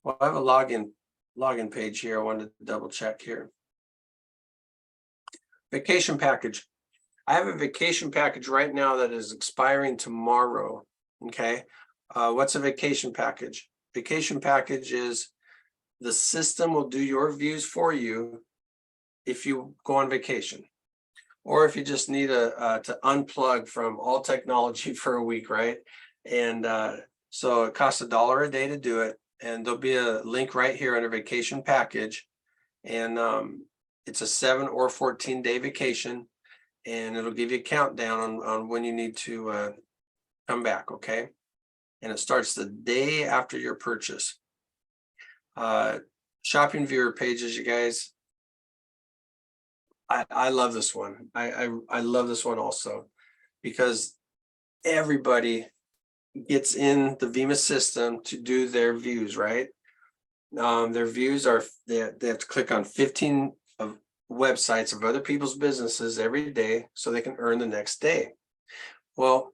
well, I have a login page here. I wanted to double check here. Vacation package. I have a vacation package right now that is expiring tomorrow. Okay. What's a vacation package? Vacation package is the system will do your views for you if you go on vacation. Or if you just need to unplug from all technology for a week, right? And so it costs $1 a day to do it. And there'll be a link right here under vacation package. And it's a 7 or 14-day vacation. And it'll give you a countdown on when you need to come back, okay? And it starts the day after your purchase. Shopping viewer pages, you guys. I love this one. I love this one also because everybody gets in the Vima system to do their views, right? Their views are, they have to click on 15 of websites of other people's businesses every day so they can earn the next day. Well,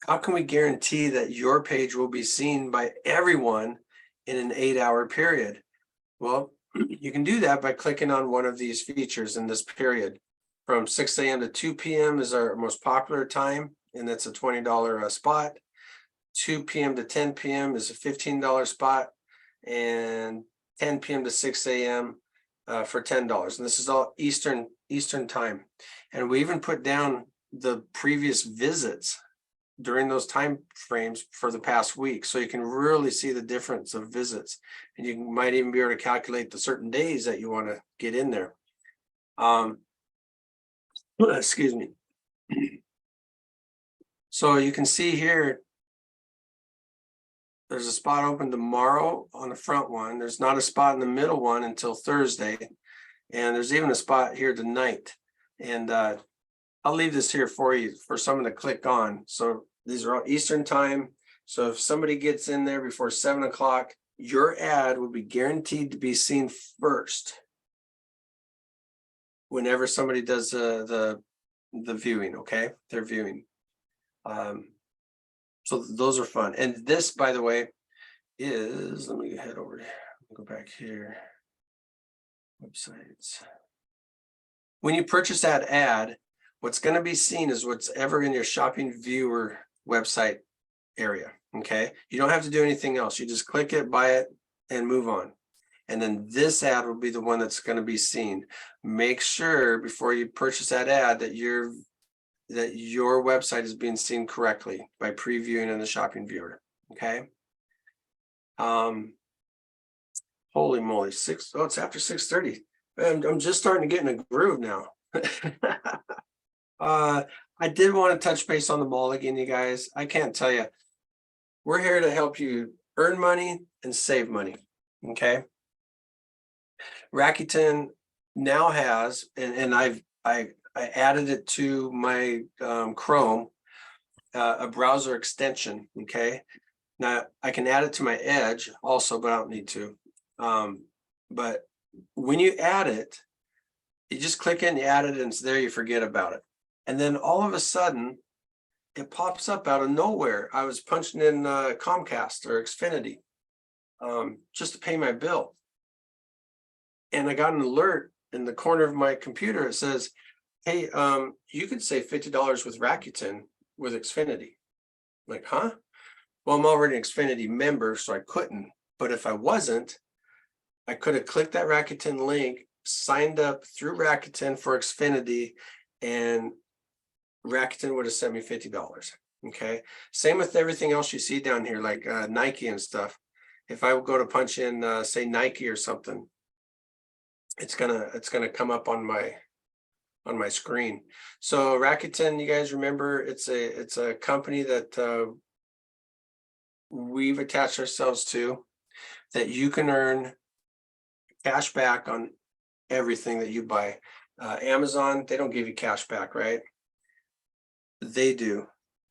how can we guarantee that your page will be seen by everyone in an 8-hour period? Well, you can do that by clicking on one of these features in this period. From 6 a.m. to 2 p.m. is our most popular time, and that's a $20 spot. 2 p.m. to 10 p.m. is a $15 spot, and 10 p.m. to 6 a.m. For $10. And this is all Eastern time. And we even put down the previous visits during those time frames for the past week, so you can really see the difference of visits, and you might even be able to calculate the certain days that you want to get in there. Excuse me. So you can see here there's a spot open tomorrow on the front one. There's not a spot in the middle one until Thursday, and there's even a spot here tonight. And I'll leave this here for you for someone to click on. So these are all Eastern time. So if somebody gets in there before 7 o'clock, your ad will be guaranteed to be seen first whenever somebody does the viewing, okay? They're viewing. So those are fun. And this, by the way, is, let me head over, go back here. Websites. When you purchase that ad, what's going to be seen is what's ever in your shopping viewer website area. Okay. You don't have to do anything else. You just click it, buy it, and move on. And then this ad will be the one that's going to be seen. Make sure before you purchase that ad that your website is being seen correctly by previewing in the shopping viewer. Okay. Holy moly, it's after 6:30. I'm just starting to get in a groove now. I did want to touch base on the mall again, you guys. I can't tell you. We're here to help you earn money and save money. Okay. Rakuten now has, and I added it to my Chrome, a browser extension. Okay. Now I can add it to my Edge also, but I don't need to. But when you add it, you just click in, you add it, and it's there, you forget about it. And then all of a sudden, it pops up out of nowhere. I was punching in Comcast or Xfinity just to pay my bill. And I got an alert in the corner of my computer. It says, hey, you could save $50 with Rakuten with Xfinity. I'm like, huh? Well, I'm already an Xfinity member, so I couldn't. But if I wasn't, I could have clicked that Rakuten link, signed up through Rakuten for Xfinity, and Rakuten would have sent me $50. Okay. Same with everything else you see down here, like Nike and stuff. If I would go to punch in, say Nike or something, it's gonna come up on my screen. So Rakuten, you guys remember, it's a company that we've attached ourselves to, that you can earn cash back on everything that you buy. Amazon, they don't give you cash back, right? They do.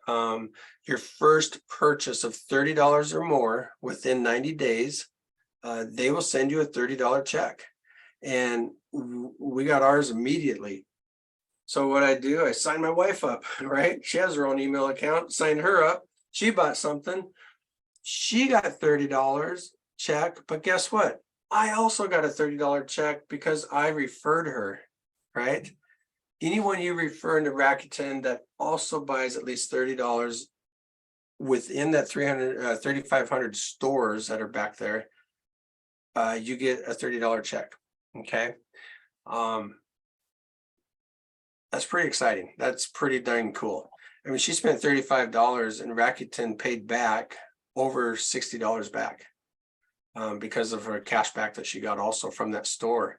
Your first purchase of $30 or more within 90 days, they will send you a $30 check. And we got ours immediately. So what I do, I sign my wife up, right? She has her own email account, signed her up. She bought something. She got $30 check, but guess what? I also got a $30 check because I referred her, right? Anyone you refer into Rakuten that also buys at least $30 within that 3,500 stores that are back there, you get a $30 check. Okay. That's pretty exciting. That's pretty dang cool. I mean, she spent $35 and Rakuten paid back over $60 back because of her cash back that she got also from that store.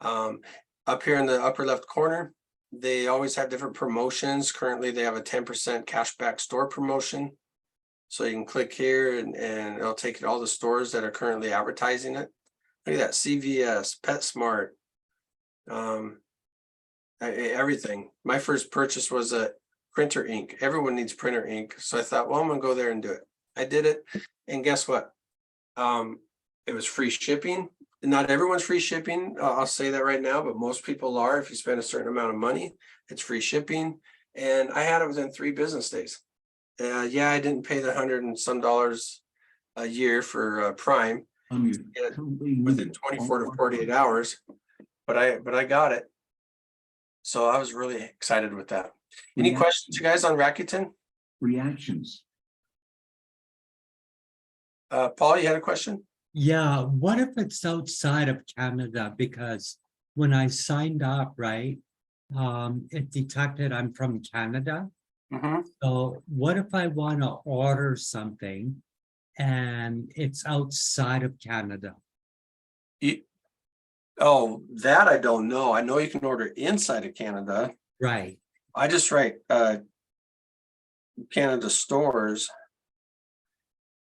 Up here in the upper left corner, they always have different promotions. Currently, they have a 10% cashback store promotion. So you can click here and it'll take you to all the stores that are currently advertising it. Look at that, CVS, PetSmart, everything. My first purchase was a printer ink. Everyone needs printer ink. So I thought, well, I'm gonna go there and do it. I did it. And guess what? It was free shipping. Not everyone's free shipping. I'll say that right now, but most people are. If you spend a certain amount of money, it's free shipping. And I had it within 3 business days. Yeah, I didn't pay the $100 and some a year for Prime. Within 24 to 48 hours, but I got it. So I was really excited with that. Any questions, you guys, on Rakuten? Reactions. Paul, you had a question? Yeah, what if it's outside of Canada? Because when I signed up, right, it detected I'm from Canada. So what if I want to order something and it's outside of Canada? Oh, that I don't know. I know you can order inside of Canada. Right. I just write Canada stores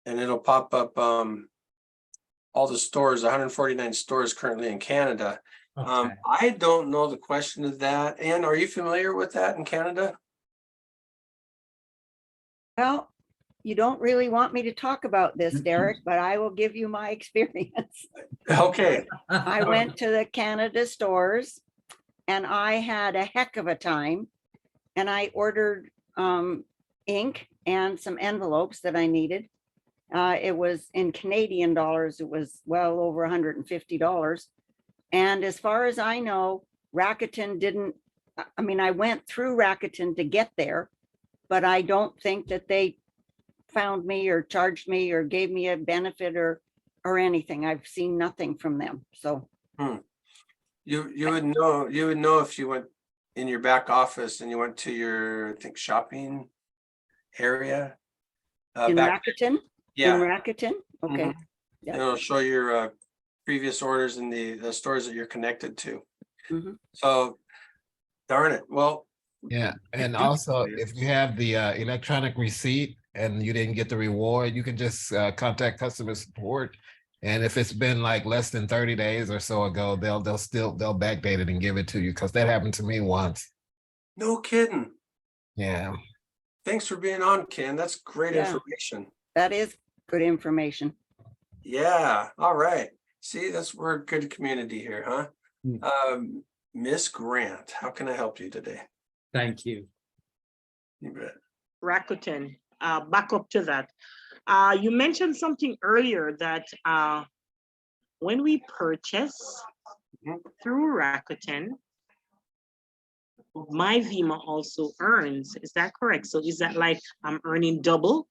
and it'll pop up all the stores, 149 stores currently in Canada. Okay. I don't know the question of that. Ann, are you familiar with that in Canada? Well, you don't really want me to talk about this, Derek, but I will give you my experience. Okay. I went to the Canada stores and I had a heck of a time. And I ordered ink and some envelopes that I needed. It was in Canadian dollars. It was well over $150. And as far as I know, Rakuten didn't, I mean, I went through Rakuten to get there, but I don't think that they found me or charged me or gave me a benefit or anything. I've seen nothing from them. So you would know if you went in your back office and you went to your, I think, shopping area. in Rakuten? Yeah. In Rakuten? Okay. And it'll show your previous orders in the stores that you're connected to. So darn it. Well, yeah, and also if you have the electronic receipt and you didn't get the reward, you can just contact customer support. And if it's been like less than 30 days or so ago, they'll backdate it and give it to you, because that happened to me once. No kidding. Yeah. Thanks for being on, Ken. That's great information. That is good information. Yeah. All right. See, we're a good community here, huh? Miss Grant, how can I help you today? Thank you. You bet. Rakuten, back up to that. You mentioned something earlier that when we purchase through Rakuten, my Vima also earns. Is that correct? So is that like I'm earning double?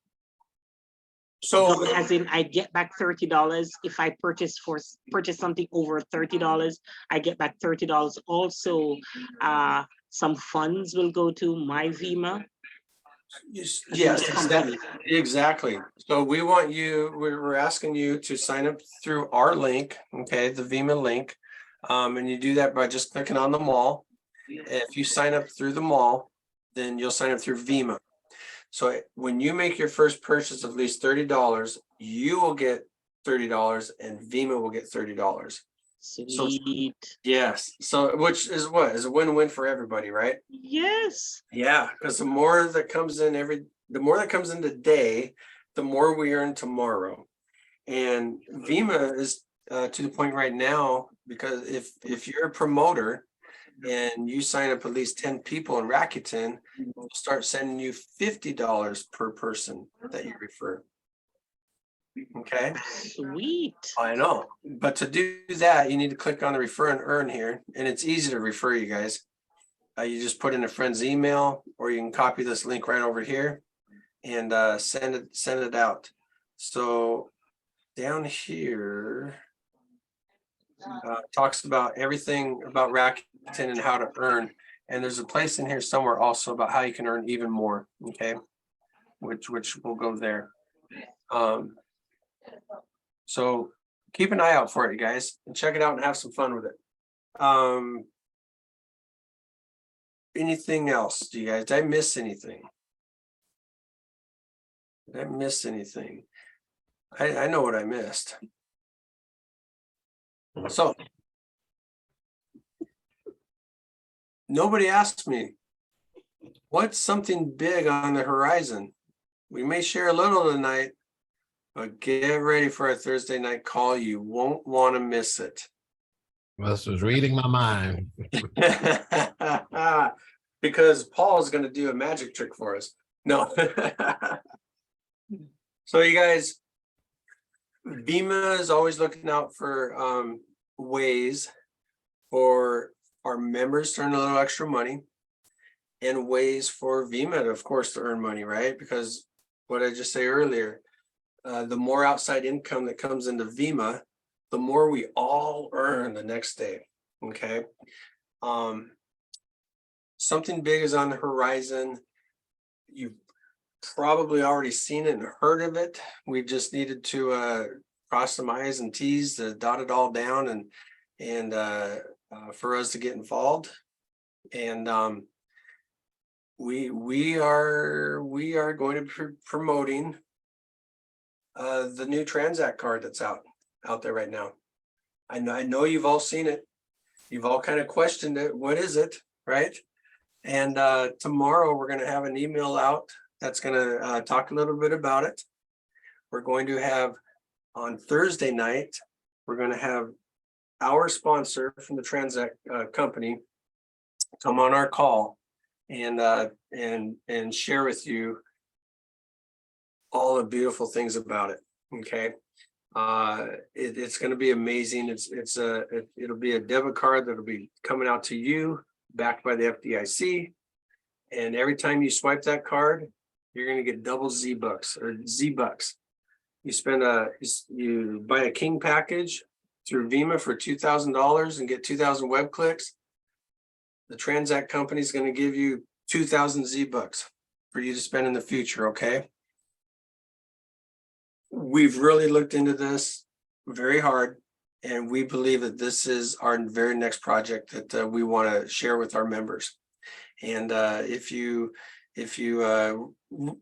So double as in I get back $30 if I purchase something over $30, I get back $30. Also, some funds will go to my Vima. Yes, exactly. So we're asking you to sign up through our link, okay, the Vima link. And you do that by just clicking on the mall. If you sign up through the mall, then you'll sign up through Vima. So when you make your first purchase of at least $30, you will get $30 and Vima will get $30. Sweet. So, yes. So which is what is a win-win for everybody, right? Yes. Yeah, because the more that comes in today, the more we earn tomorrow. And Vima is to the point right now, because if you're a promoter and you sign up at least 10 people in Rakuten, we'll start sending you $50 per person that you refer. Okay. Sweet. I know. But to do that, you need to click on the refer and earn here. And it's easy to refer, you guys. You just put in a friend's email, or you can copy this link right over here and send it out. So down here, talks about everything about Rakuten and how to earn. And there's a place in here somewhere also about how you can earn even more, okay? Which will go there. So keep an eye out for it, you guys, and check it out and have some fun with it. Anything else, do you guys? Did I miss anything? Did I miss anything? I know what I missed. So nobody asked me, what's something big on the horizon? We may share a little tonight, but get ready for a Thursday night call. You won't want to miss it. This was reading my mind. Because Paul's going to do a magic trick for us. No. So you guys, Vima is always looking out for ways for our members to earn a little extra money, and ways for Vima, of course, to earn money, right? Because what I just say earlier, the more outside income that comes into Vima, the more we all earn the next day. Okay. Something big is on the horizon. You've probably already seen it and heard of it. We just needed to cross some I's and T's to dot it all down and for us to get involved. And we are going to be promoting the new Transact card that's out there right now. I know you've all seen it. You've all kind of questioned it. What is it, right? And tomorrow we're going to have an email out that's going to talk a little bit about it. We're going to have on Thursday night, we're going to have our sponsor from the Transact company come on our call and share with you all the beautiful things about it. Okay. It's going to be amazing. It'll be a debit card that'll be coming out to you, backed by the FDIC. And every time you swipe that card, you're going to get double Z-Bucks or Z-Bucks. You buy a King package through Vima for $2,000 and get 2,000 web clicks. The Transact company is going to give you 2,000 Z-Bucks for you to spend in the future. Okay. We've really looked into this very hard, and we believe that this is our very next project that we want to share with our members. And if you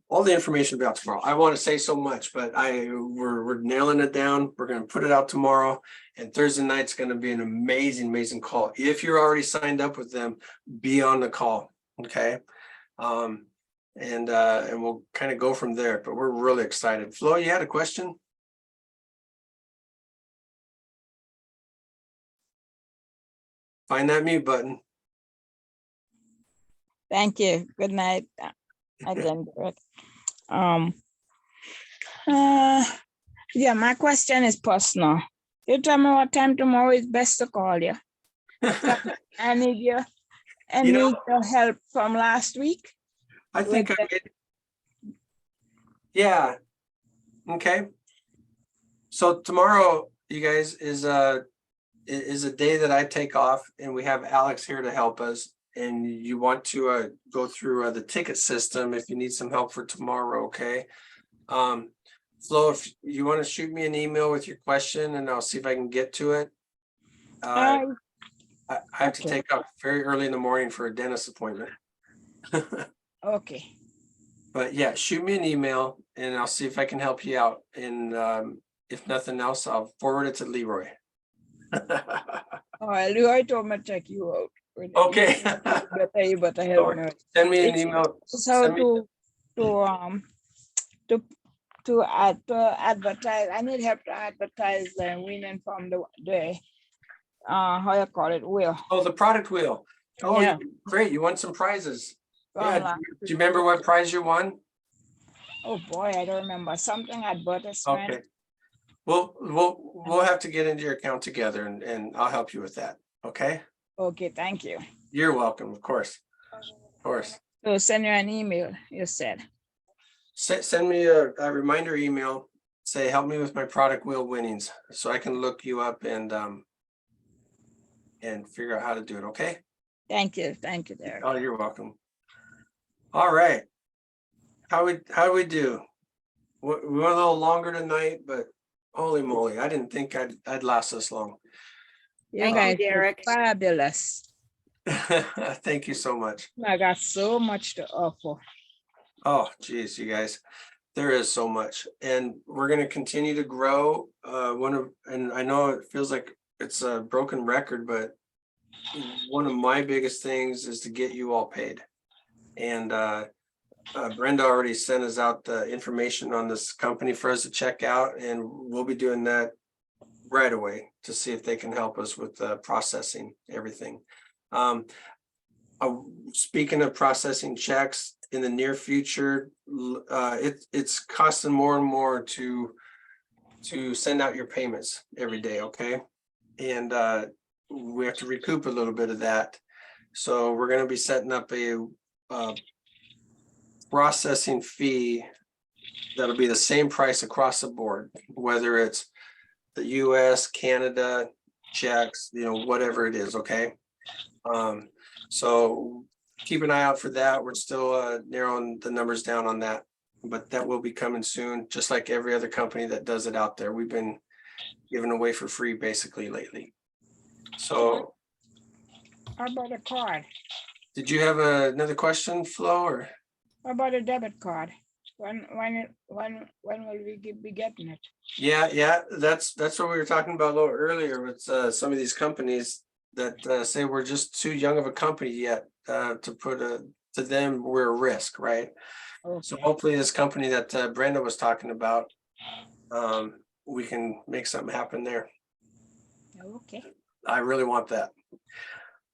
all the information about tomorrow, I want to say so much, but we're nailing it down. We're going to put it out tomorrow, and Thursday night's going to be an amazing call. If you're already signed up with them, be on the call. Okay. And we'll kind of go from there, but we're really excited. Flo, you had a question? Find that mute button. Thank you. Good night. Again, Derek. Yeah, my question is personal. You tell me what time tomorrow is best to call you. I need your help from last week. I think yeah. Okay. So tomorrow, you guys, is a day that I take off, and we have Alex here to help us. And you want to go through the ticket system if you need some help for tomorrow. Okay. Flo, if you want to shoot me an email with your question, and I'll see if I can get to it. I have to take off very early in the morning for a dentist appointment. Okay. But yeah, shoot me an email and I'll see if I can help you out. And if nothing else, I'll forward it to Leroy. All right, Leroy told me to check you out. Okay. You better help me. Send me an email. So to advertise, I need help to advertise the winning from the how you call it, wheel. Oh, the product wheel. Oh, yeah. Great. You won some prizes. Yeah. Do you remember what prize you won? Oh boy, I don't remember. Something advertisement. Okay. We'll have to get into your account together and I'll help you with that. Okay. Okay, thank you. You're welcome, of course. Of course. So send you an email, you said. Send me a reminder email. Say, help me with my product wheel winnings so I can look you up and and figure out how to do it, okay? Thank you, Derek. Oh, you're welcome. All right. How we do? We went a little longer tonight, but holy moly, I didn't think I'd last this long. You Thank you, guys were Derek. fabulous. Thank you so much. I got so much to offer. Oh, geez, you guys, there is so much, and we're going to continue to grow. And I know it feels like it's a broken record, but one of my biggest things is to get you all paid. And Brenda already sent us out the information on this company for us to check out, and we'll be doing that right away to see if they can help us with processing everything. Speaking of processing checks, in the near future, it's costing more and more to send out your payments every day, okay? And we have to recoup a little bit of that. So we're going to be setting up a processing fee that'll be the same price across the board, whether it's the US, Canada, checks, whatever it is, okay? So keep an eye out for that. We're still narrowing the numbers down on that, but that will be coming soon, just like every other company that does it out there. We've been giving away for free basically lately. So How about a card? did you have another question, Flo, or? How about a debit card? When will we be getting it? Yeah, that's what we were talking about a little earlier with some of these companies that say we're just too young of a company yet to put to them we're a risk, right? So hopefully this company that Brenda was talking about, we can make something happen there. Okay. I really want that.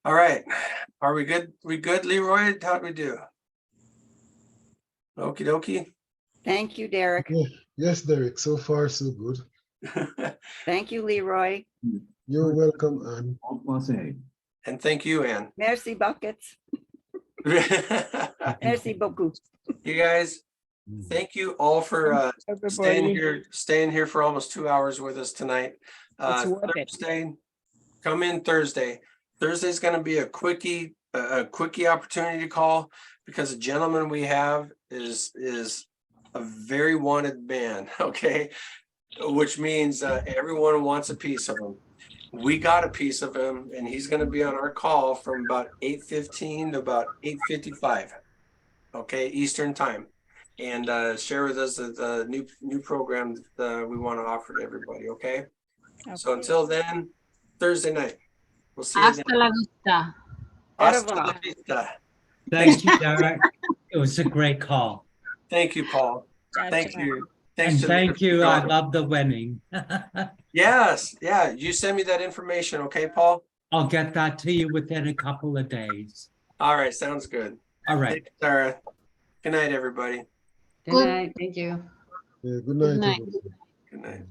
All right, are we good? We good, Leroy? How'd we do? Okie dokie. Thank you, Derek. Yes, Derek, so far so good. Thank you, Leroy. You're welcome, Anne. Alt plus A. And thank you, Ann. Merci buckets. Merci beaucoup. You guys, thank you all for staying Everybody. here for almost 2 hours with us tonight. It's worth it. Thursday, come in Thursday. Thursday's going to be a quickie opportunity to call because the gentleman we have is a very wanted man. Okay, which means everyone wants a piece of him. We got a piece of him, and he's going to be on our call from about 8:15 to about 8:55. Okay, Eastern time, and share with us the new program that we want to offer to everybody. Okay, so until then, Thursday night, we'll see you Hasta then. la vista. Hasta la vista. Thank you, Derek. It was a great call. Thank you, Paul. Thank you. Thanks And to thank you. I love the winning. Yes, yeah. You send me that information, okay, Paul? I'll get that to you within a couple of days. All right, sounds good. All right. Thanks, Sarah. Good night, everybody. Good night. Thank you. Yeah, good night. night. everybody. Good night.